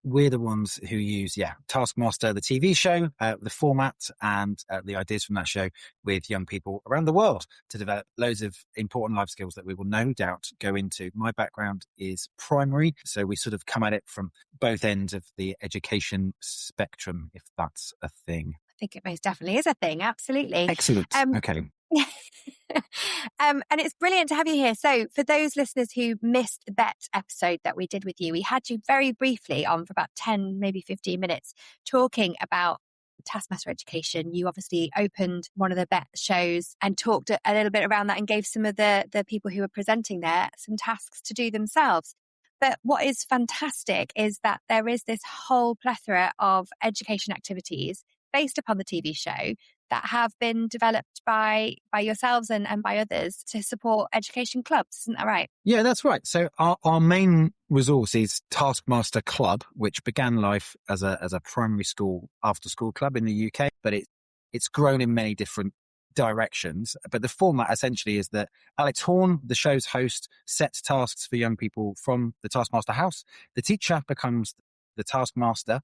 We're the ones who use, Taskmaster, the TV show, the format and the ideas from that show with young people around the world to develop loads of important life skills that we will no doubt go into. My background is primary, so we sort of come at it from both ends of the education spectrum, if that's a thing. I think it most definitely is a thing. Absolutely. Excellent. Okay. And it's brilliant to have you here. So for those listeners who missed the BET episode that we did with you, we had you very briefly on for about 10, maybe 15 minutes talking about Taskmaster Education. You obviously opened one of the BET shows and talked a little bit around that and gave some of the people who were presenting there some tasks to do themselves. But what is fantastic is that there is this whole plethora of education activities based upon the TV show that have been developed by yourselves and by others to support education clubs. Isn't that right? Yeah, that's right. So our main resource is Taskmaster Club, which began life as a primary school after school club in the UK, but it's grown in many different directions. But the format essentially is that Alex Horn, the show's host, sets tasks for young people from the Taskmaster house. The teacher becomes the taskmaster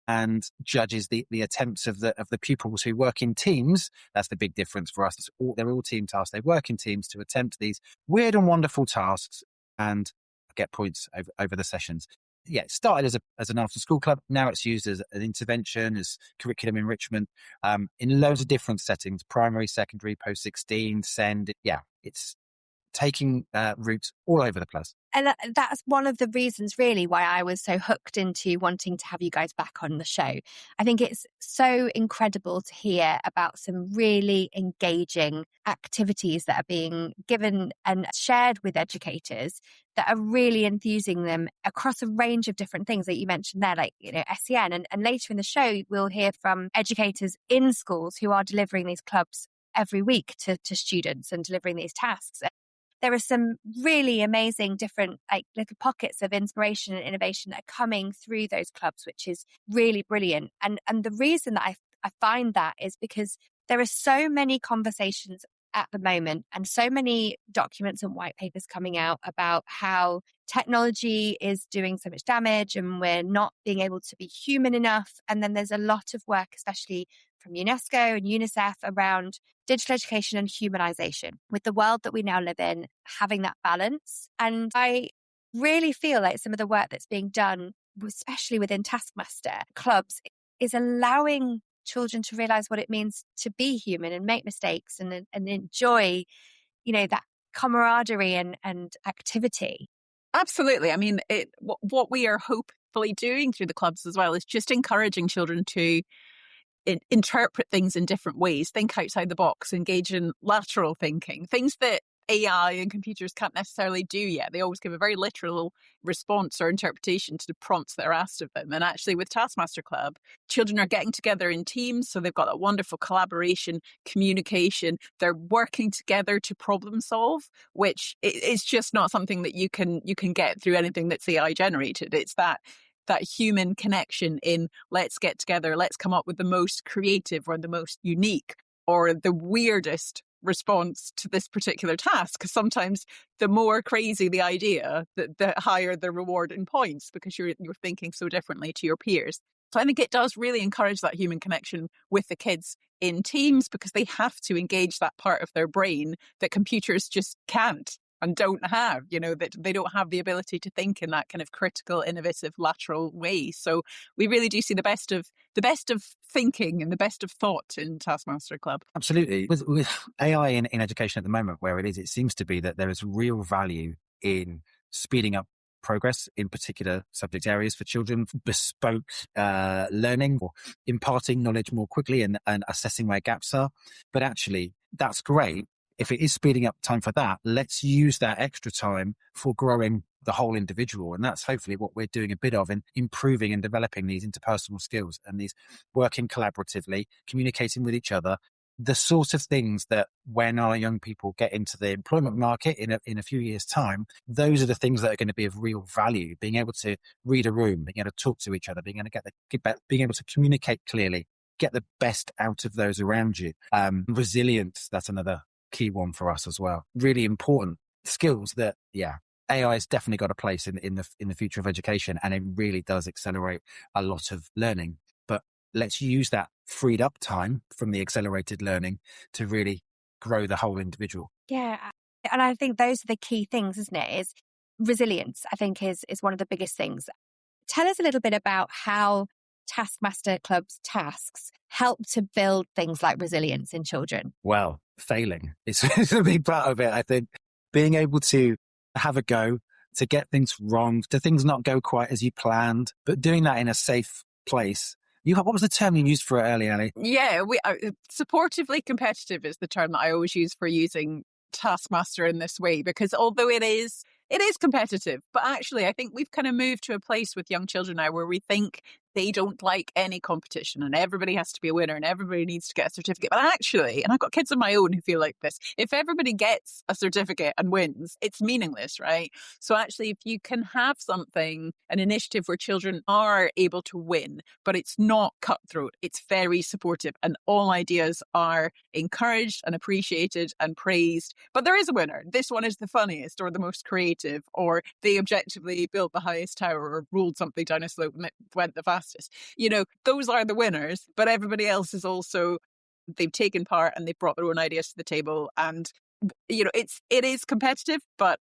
and judges the attempts of the pupils who work in teams. That's the big difference for us. They're all team tasks. They work in teams to attempt these weird and wonderful tasks and get points over the sessions. Yeah, it started as an after-school club. Now it's used as an intervention, as curriculum enrichment, in loads of different settings, primary, secondary, post-16, SEND. Yeah, it's taking routes all over the place. And that's one of the reasons really why I was so hooked into wanting to have you guys back on the show. I think it's so incredible to hear about some really engaging activities that are being given and shared with educators that are really enthusing them across a range of different things that you mentioned there, like, SEN. And later in the show, we'll hear from educators in schools who are delivering these clubs every week to students and delivering these tasks. There are some really amazing different little pockets of inspiration and innovation that are coming through those clubs, which is really brilliant. And the reason that I find that is because there are so many conversations at the moment and so many documents and white papers coming out about how technology is doing so much damage and we're not being able to be human enough. And then there's a lot of work, especially from UNESCO and UNICEF, around digital education and humanization with the world that we now live in, having that balance. And I really feel like some of the work that's being done, especially within Taskmaster clubs, is allowing children to realize what it means to be human and make mistakes and enjoy, that camaraderie and activity. Absolutely. I mean, what we are hopefully doing through the clubs as well is just encouraging children to interpret things in different ways, think outside the box, engage in lateral thinking, things that AI and computers can't necessarily do yet. They always give a very literal response or interpretation to the prompts that are asked of them. And actually with Taskmaster Club, children are getting together in teams. So they've got a wonderful collaboration, communication. They're working together to problem solve, which is just not something that you can get through anything that's AI generated. It's that human connection in let's get together, let's come up with the most creative or the most unique or the weirdest response to this particular task. Because sometimes the more crazy the idea, the higher the reward in points because you're thinking so differently to your peers. So I think it does really encourage that human connection with the kids in teams because they have to engage that part of their brain that computers just can't. and don't have, that they don't have the ability to think in that kind of critical, innovative, lateral way. So we really do see the best of thinking and the best of thought in Taskmaster Club. Absolutely. With AI in education at the moment, where it seems to be that there is real value in speeding up progress in particular subject areas for children, bespoke learning, or imparting knowledge more quickly and assessing where gaps are. But actually, that's great. If it is speeding up time for that, let's use that extra time for growing the whole individual. And that's hopefully what we're doing a bit of in improving and developing these interpersonal skills and these working collaboratively, communicating with each other, the sort of things that when our young people get into the employment market in a few years' time, those are the things that are going to be of real value. Being able to read a room, being able to talk to each other, being able to being able to communicate clearly, get the best out of those around you. Resilience, that's another key one for us as well. Really important skills that, AI has definitely got a place in the future of education, and it really does accelerate a lot of learning. But let's use that freed up time from the accelerated learning to really grow the whole individual. Yeah. And I think those are the key things, isn't it? Is resilience, I think, is one of the biggest things. Tell us a little bit about how Taskmaster Club's tasks help to build things like resilience in children. Well, failing is a big part of it, I think. Being able to have a go, to get things wrong, to things not go quite as you planned, but doing that in a safe place. What was the term you used for it earlier, Ali? Yeah, supportively competitive is the term that I always use for using Taskmaster in this way, because although it is competitive, but actually I think we've kind of moved to a place with young children now where we think they don't like any competition and everybody has to be a winner and everybody needs to get a certificate. But actually, and I've got kids of my own who feel like this, if everybody gets a certificate and wins, it's meaningless, right? So actually, if you can have something, an initiative where children are able to win, but it's not cutthroat, it's very supportive and all ideas are encouraged and appreciated and praised. But there is a winner. This one is the funniest or the most creative, or they objectively built the highest tower or rolled something down a slope and it went the fastest. Those are the winners, but everybody else is also, they've taken part and they've brought their own ideas to the table. And, it is competitive, but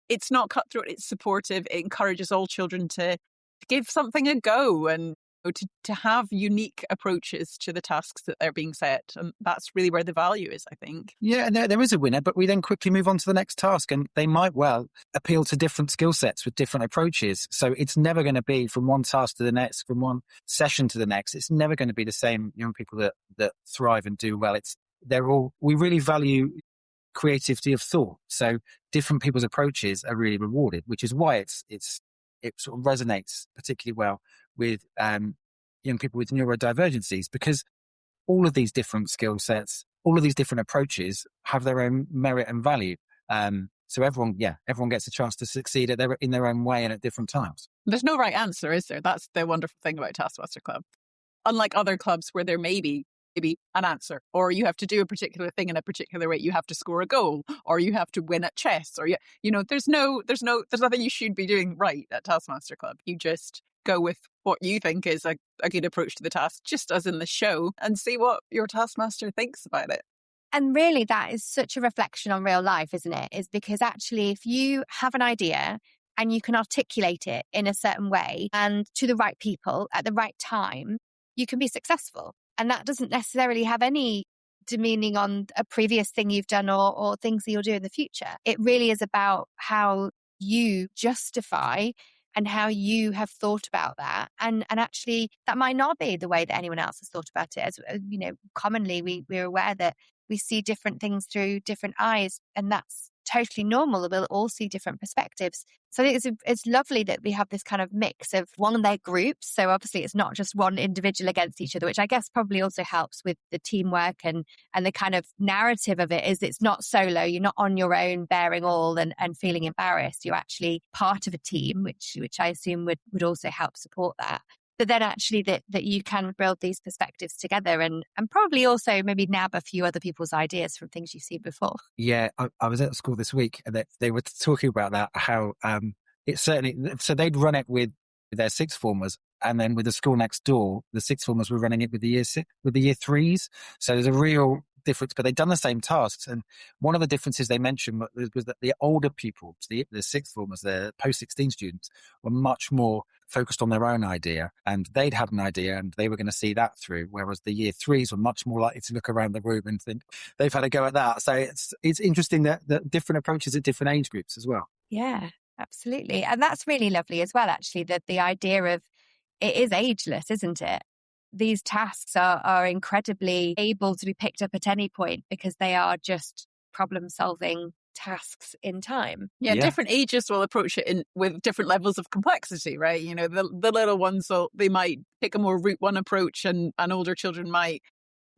it's not cutthroat, it's supportive. It encourages all children to give something a go and to have unique approaches to the tasks that they're being set. And that's really where the value is, I think. Yeah, and there is a winner, but we then quickly move on to the next task, and they might well appeal to different skill sets with different approaches. So it's never going to be from one task to the next, from one session to the next. It's never going to be the same young people that thrive and do well. We really value creativity of thought. So different people's approaches are really rewarded, which is why it sort of resonates particularly well with young people with neurodivergencies, because all of these different skill sets, all of these different approaches have their own merit and value. So everyone gets a chance to succeed in their own way and at different times. There's no right answer, is there? That's the wonderful thing about Taskmaster Club. Unlike other clubs where there may be an answer, or you have to do a particular thing in a particular way, you have to score a goal, or you have to win at chess, or there's nothing you should be doing right at Taskmaster Club. You just go with what you think is a good approach to the task, just as in the show, and see what your Taskmaster thinks about it. And really, that is such a reflection on real life, isn't it? Is because actually, if you have an idea and you can articulate it in a certain way and to the right people at the right time, you can be successful. And that doesn't necessarily have any demeaning on a previous thing you've done or things that you'll do in the future. It really is about how you justify and how you have thought about that. And actually, that might not be the way that anyone else has thought about it. As commonly we're aware that we see different things through different eyes, and that's totally normal. We'll all see different perspectives. So I think it's lovely that we have this kind of mix of their groups. So obviously it's not just one individual against each other, which I guess probably also helps with the teamwork and the kind of narrative of it is it's not solo. You're not on your own bearing all and feeling embarrassed. You're actually part of a team, which I assume would also help support that. But then actually that you can build these perspectives together and probably also maybe nab a few other people's ideas from things you've seen before. Yeah, I was at school this week and they were talking about that, how it certainly, so they'd run it with their sixth formers, and then with the school next door, the sixth formers were running it with the year threes. So there's a real difference, but they'd done the same tasks. And one of the differences they mentioned was that the older pupils, the sixth formers, the post-16 students, were much more focused on their own idea, and they'd had an idea and they were going to see that through, whereas the year threes were much more likely to look around the room and think they've had a go at that. So it's interesting that different approaches at different age groups as well. Yeah, absolutely. And that's really lovely as well, actually, that the idea of it is ageless, isn't it? These tasks are incredibly able to be picked up at any point because they are just problem-solving tasks in time. Yeah, different ages will approach it with different levels of complexity, right? You know, the little ones, they might take a more route one approach, and older children might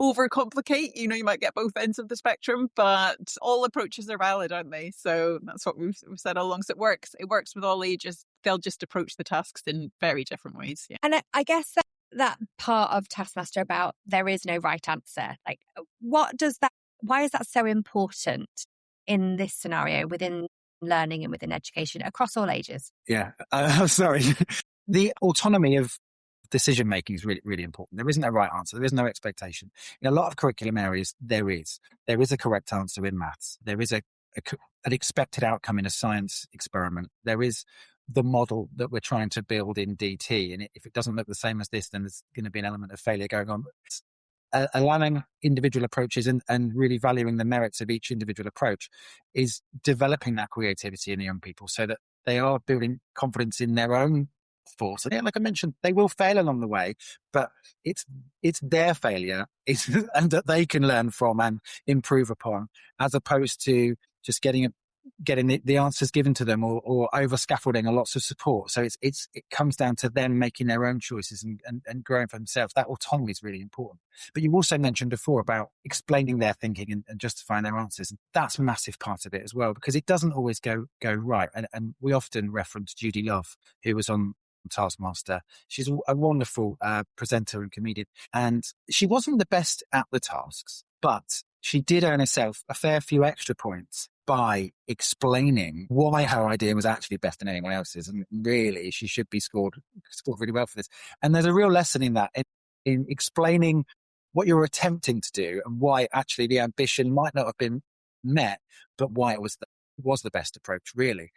overcomplicate. You know, you might get both ends of the spectrum, but all approaches are valid, aren't they? So that's what we've said all along. So it works with all ages. They'll just approach the tasks in very different ways. Yeah. And I guess that part of Taskmaster about there is no right answer. Like, why is that so important in this scenario within learning and within education across all ages? Yeah, sorry. The autonomy of decision making is really, really important. There isn't a right answer. There is no expectation. In a lot of curriculum areas, there is a correct answer in maths. There is an expected outcome in a science experiment. There is the model that we're trying to build in DT. And if it doesn't look the same as this, then there's going to be an element of failure going on. Allowing individual approaches and really valuing the merits of each individual approach is developing that creativity in the young people so that they are building confidence in their own force. And like I mentioned, they will fail along the way, but it's their failure and that they can learn from and improve upon, as opposed to just getting the answers given to them or over scaffolding or lots of support. So it comes down to them making their own choices and growing for themselves. That autonomy is really important. But you also mentioned before about explaining their thinking and justifying their answers. That's a massive part of it as well, because it doesn't always go right. And we often reference Judy Love, who was on Taskmaster. She's a wonderful presenter and comedian, and she wasn't the best at the tasks, but she did earn herself a fair few extra points by explaining why her idea was actually better than anyone else's, and really she should be scored really well for this. And there's a real lesson in that, in explaining what you're attempting to do and why actually the ambition might not have been met, but why it was the best approach, really.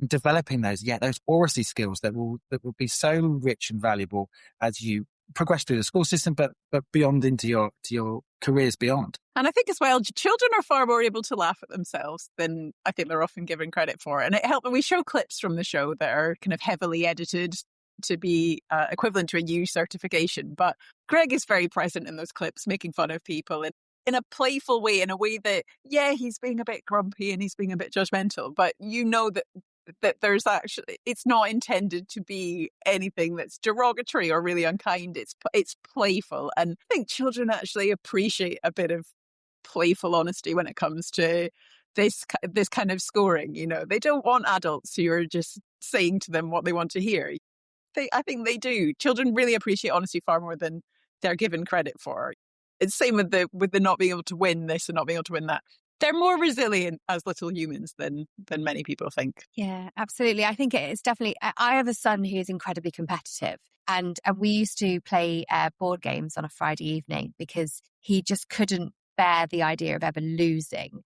Developing those oracy skills that will be so rich and valuable as you progress through the school system, but beyond into your careers beyond. And I think as well, children are far more able to laugh at themselves than I think they're often given credit for. And it helped when we show clips from the show that are kind of heavily edited to be equivalent to a U certification. But Greg is very present in those clips, making fun of people in a playful way, in a way that, he's being a bit grumpy and he's being a bit judgmental, but you know that there's actually, it's not intended to be anything that's derogatory or really unkind. It's playful. And I think children actually appreciate a bit of playful honesty when it comes to this kind of scoring. You know, they don't want adults who are just saying to them what they want to hear. I think they do. Children really appreciate honesty far more than they're given credit for. It's same with the not being able to win this and not being able to win that. They're more resilient as little humans than many people think. Yeah, absolutely. I think it's definitely, I have a son who's incredibly competitive, and we used to play board games on a Friday evening because he just couldn't bear the idea of ever losing.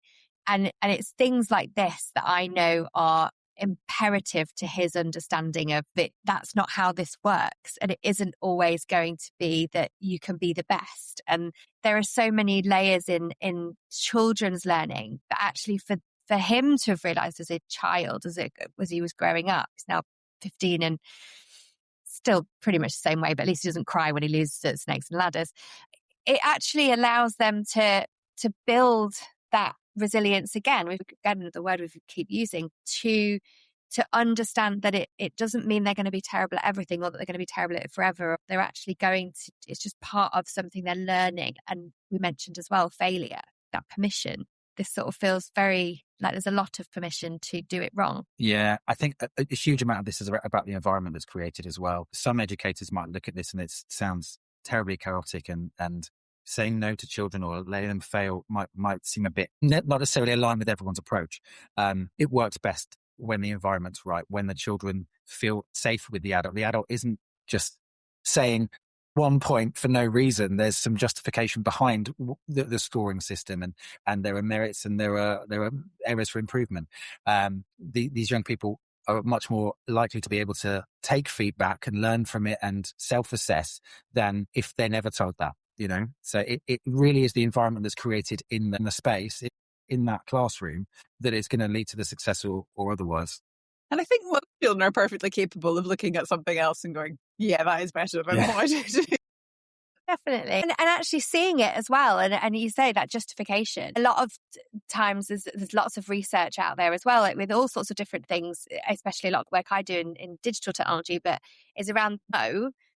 And it's things like this that I know are imperative to his understanding of that that's not how this works, and it isn't always going to be that you can be the best. And there are so many layers in children's learning, but actually for him to have realized as a child, as he was growing up, he's now 15 and still pretty much the same way, but at least he doesn't cry when he loses at Snakes and Ladders. It actually allows them to build that resilience again. We've got another word we keep using, to understand that it doesn't mean they're going to be terrible at everything or that they're going to be terrible at it forever. They're actually it's just part of something they're learning. And we mentioned as well, failure, that permission. This sort of feels very like there's a lot of permission to do it wrong. Yeah, I think a huge amount of this is about the environment that's created as well. Some educators might look at this and it sounds terribly chaotic, and saying no to children or letting them fail might seem a bit not necessarily aligned with everyone's approach. It works best when the environment's right, when the children feel safe with the adult. The adult isn't just saying, 1 point for no reason. There's some justification behind the scoring system, and there are merits and there are areas for improvement. These young people are much more likely to be able to take feedback and learn from it and self-assess than if they're never told that, So it really is the environment that's created in the space, in that classroom, that is going to lead to the success or otherwise. And I think most children are perfectly capable of looking at something else and going, yeah, that is better than what I did. Definitely. And actually seeing it as well. And you say that justification. A lot of times there's lots of research out there as well, like with all sorts of different things, especially a lot of work I do in digital technology, but is around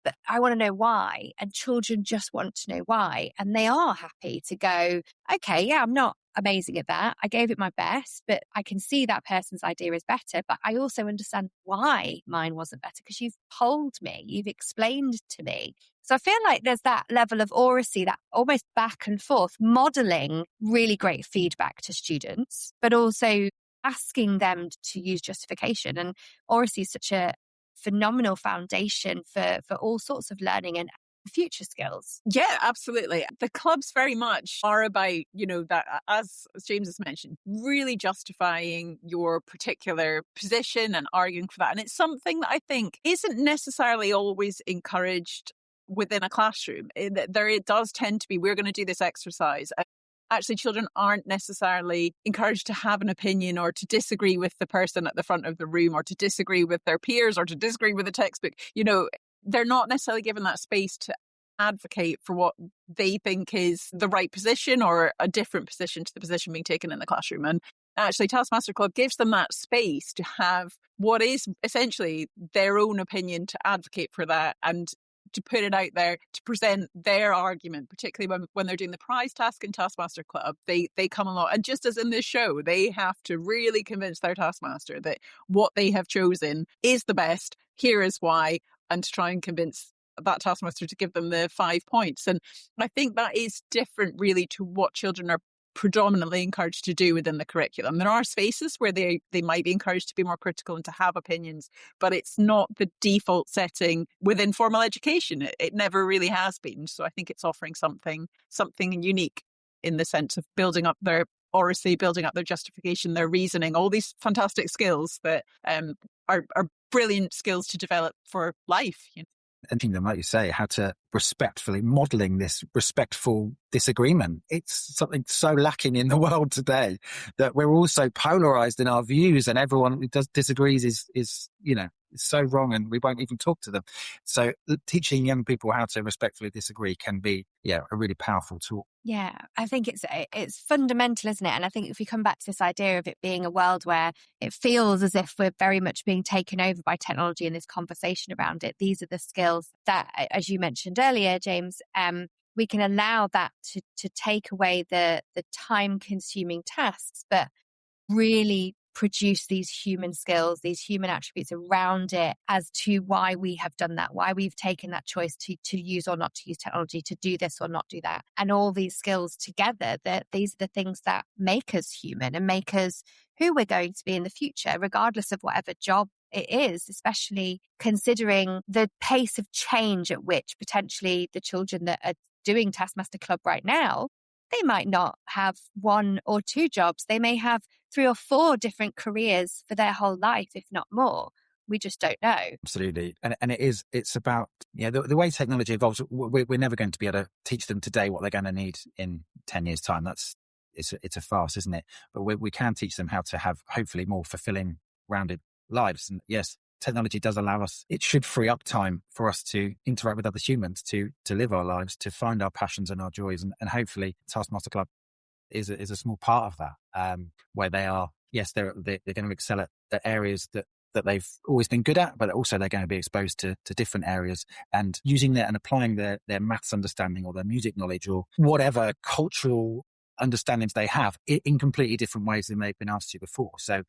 but I want to know why. And children just want to know why. And they are happy to go, okay, yeah, I'm not amazing at that. I gave it my best, but I can see that person's idea is better. But I also understand why mine wasn't better because you've told me, you've explained to me. So I feel like there's that level of oracy, that almost back and forth, modeling really great feedback to students, but also asking them to use justification. And oracy is such a phenomenal foundation for all sorts of learning and future skills. Yeah, absolutely. The clubs very much are about, that, as James has mentioned, really justifying your particular position and arguing for that. And it's something that I think isn't necessarily always encouraged within a classroom. It does tend to be, we're going to do this exercise. Actually, children aren't necessarily encouraged to have an opinion or to disagree with the person at the front of the room or to disagree with their peers or to disagree with the textbook. They're not necessarily given that space to advocate for what they think is the right position or a different position to the position being taken in the classroom. And actually, Taskmaster Club gives them that space to have what is essentially their own opinion, to advocate for that and to put it out there, to present their argument, particularly when they're doing the prize task in Taskmaster Club. They come along, and just as in this show, they have to really convince their taskmaster that what they have chosen is the best, here is why, and to try and convince that taskmaster to give them the 5 points. And I think that is different really to what children are predominantly encouraged to do within the curriculum. There are spaces where they might be encouraged to be more critical and to have opinions, but it's not the default setting within formal education. It never really has been. So I think it's offering something unique in the sense of building up their oracy, building up their justification, their reasoning, all these fantastic skills that are brilliant skills to develop for life. And like you say, how to respectfully modeling this respectful disagreement. It's something so lacking in the world today, that we're all so polarized in our views, and everyone who disagrees is so wrong, and we won't even talk to them. So teaching young people how to respectfully disagree can be a really powerful tool. Yeah, I think it's fundamental, isn't it? And I think if we come back to this idea of it being a world where it feels as if we're very much being taken over by technology and this conversation around it, these are the skills that, as you mentioned earlier, James, we can allow that to take away the time-consuming tasks, but really produce these human skills, these human attributes around it as to why we have done that, why we've taken that choice to use or not to use technology, to do this or not do that. And all these skills together, that these are the things that make us human and make us who we're going to be in the future, regardless of whatever job it is, especially considering the pace of change at which potentially the children that are doing Taskmaster Club right now, they might not have 1 or 2 jobs. They may have 3 or 4 different careers for their whole life, if not more. We just don't know. Absolutely. And it's about, the way technology evolves, we're never going to be able to teach them today what they're going to need in 10 years' time. It's a farce, isn't it? But we can teach them how to have hopefully more fulfilling, rounded lives. And yes, technology does allow us, it should free up time for us to interact with other humans, to live our lives, to find our passions and our joys. And hopefully Taskmaster Club is a small part of that, where they are, yes, they're going to excel at the areas that they've always been good at, but also they're going to be exposed to different areas and using that and applying their maths understanding or their music knowledge or whatever cultural understandings they have in completely different ways than they've been asked to before. So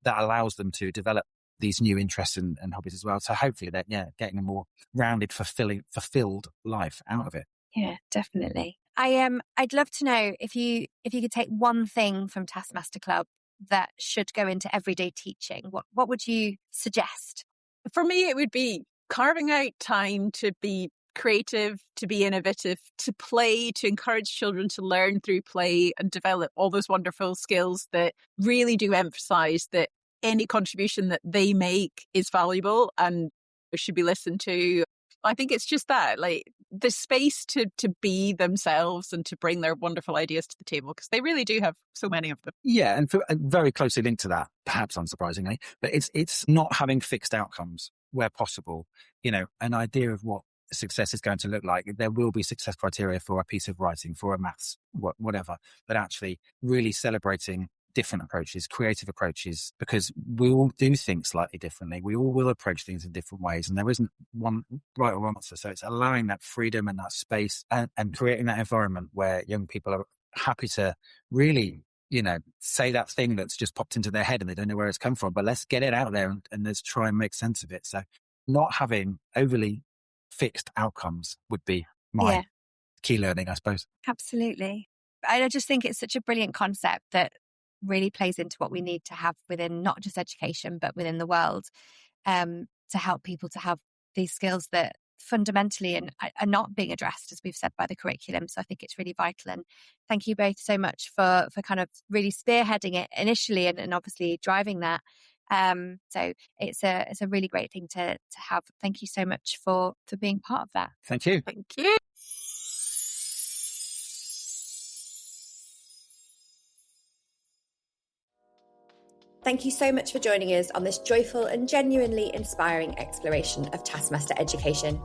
that allows them to develop these new interests and hobbies as well. So hopefully they're getting a more rounded, fulfilled life out of it. Yeah, definitely. I'd love to know if you could take one thing from Taskmaster Club that should go into everyday teaching. What would you suggest? For me, it would be carving out time to be creative, to be innovative, to play, to encourage children to learn through play and develop all those wonderful skills that really do emphasize that any contribution that they make is valuable and should be listened to. I think it's just that, like, the space to be themselves and to bring their wonderful ideas to the table, because they really do have so many of them. Yeah, and very closely linked to that, perhaps unsurprisingly, but it's not having fixed outcomes where possible. You know, an idea of what success is going to look like. There will be success criteria for a piece of writing, for a maths, whatever, but actually really celebrating different approaches, creative approaches, because we all do things slightly differently. We all will approach things in different ways, and there isn't one right or wrong answer. So it's allowing that freedom and that space and creating that environment where young people are happy to really, you know, say that thing that's just popped into their head and they don't know where it's come from, but let's get it out there and let's try and make sense of it. So not having overly fixed outcomes would be my key learning, I suppose. Absolutely. I just think it's such a brilliant concept that really plays into what we need to have within not just education, but within the world, to help people to have these skills that fundamentally are not being addressed, as we've said, by the curriculum. So I think it's really vital. And thank you both so much for kind of really spearheading it initially and obviously driving that. So it's a really great thing to have. Thank you so much for being part of that. Thank you. Thank you. Thank you so much for joining us on this joyful and genuinely inspiring exploration of Taskmaster Education.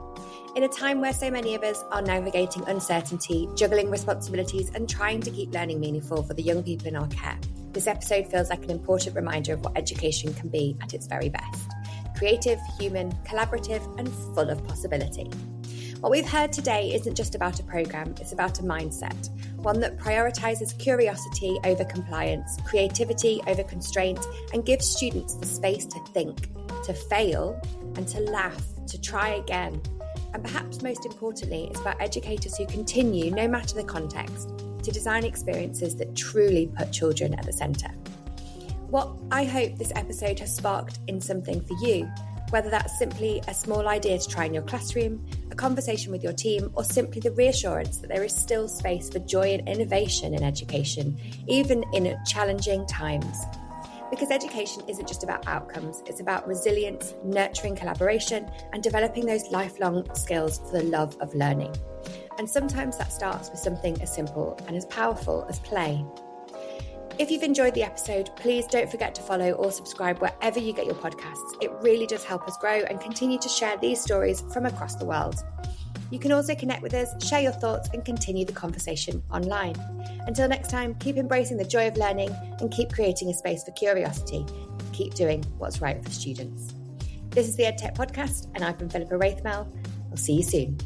In a time where so many of us are navigating uncertainty, juggling responsibilities, and trying to keep learning meaningful for the young people in our care, this episode feels like an important reminder of what education can be at its very best: creative, human, collaborative, and full of possibility. What we've heard today isn't just about a programme, it's about a mindset, one that prioritises curiosity over compliance, creativity over constraint, and gives students the space to think, to fail, and to laugh, to try again. And perhaps most importantly, it's about educators who continue, no matter the context, to design experiences that truly put children at the centre. What I hope this episode has sparked in something for you, whether that's simply a small idea to try in your classroom, a conversation with your team, or simply the reassurance that there is still space for joy and innovation in education, even in challenging times. Because education isn't just about outcomes, it's about resilience, nurturing collaboration, and developing those lifelong skills for the love of learning. And sometimes that starts with something as simple and as powerful as play. If you've enjoyed the episode, please don't forget to follow or subscribe wherever you get your podcasts. It really does help us grow and continue to share these stories from across the world. You can also connect with us, share your thoughts, and continue the conversation online. Until next time, keep embracing the joy of learning and keep creating a space for curiosity. Keep doing what's right for students. This is the EdTech Podcast, and I've been Philippa Wraithmell. I'll see you soon.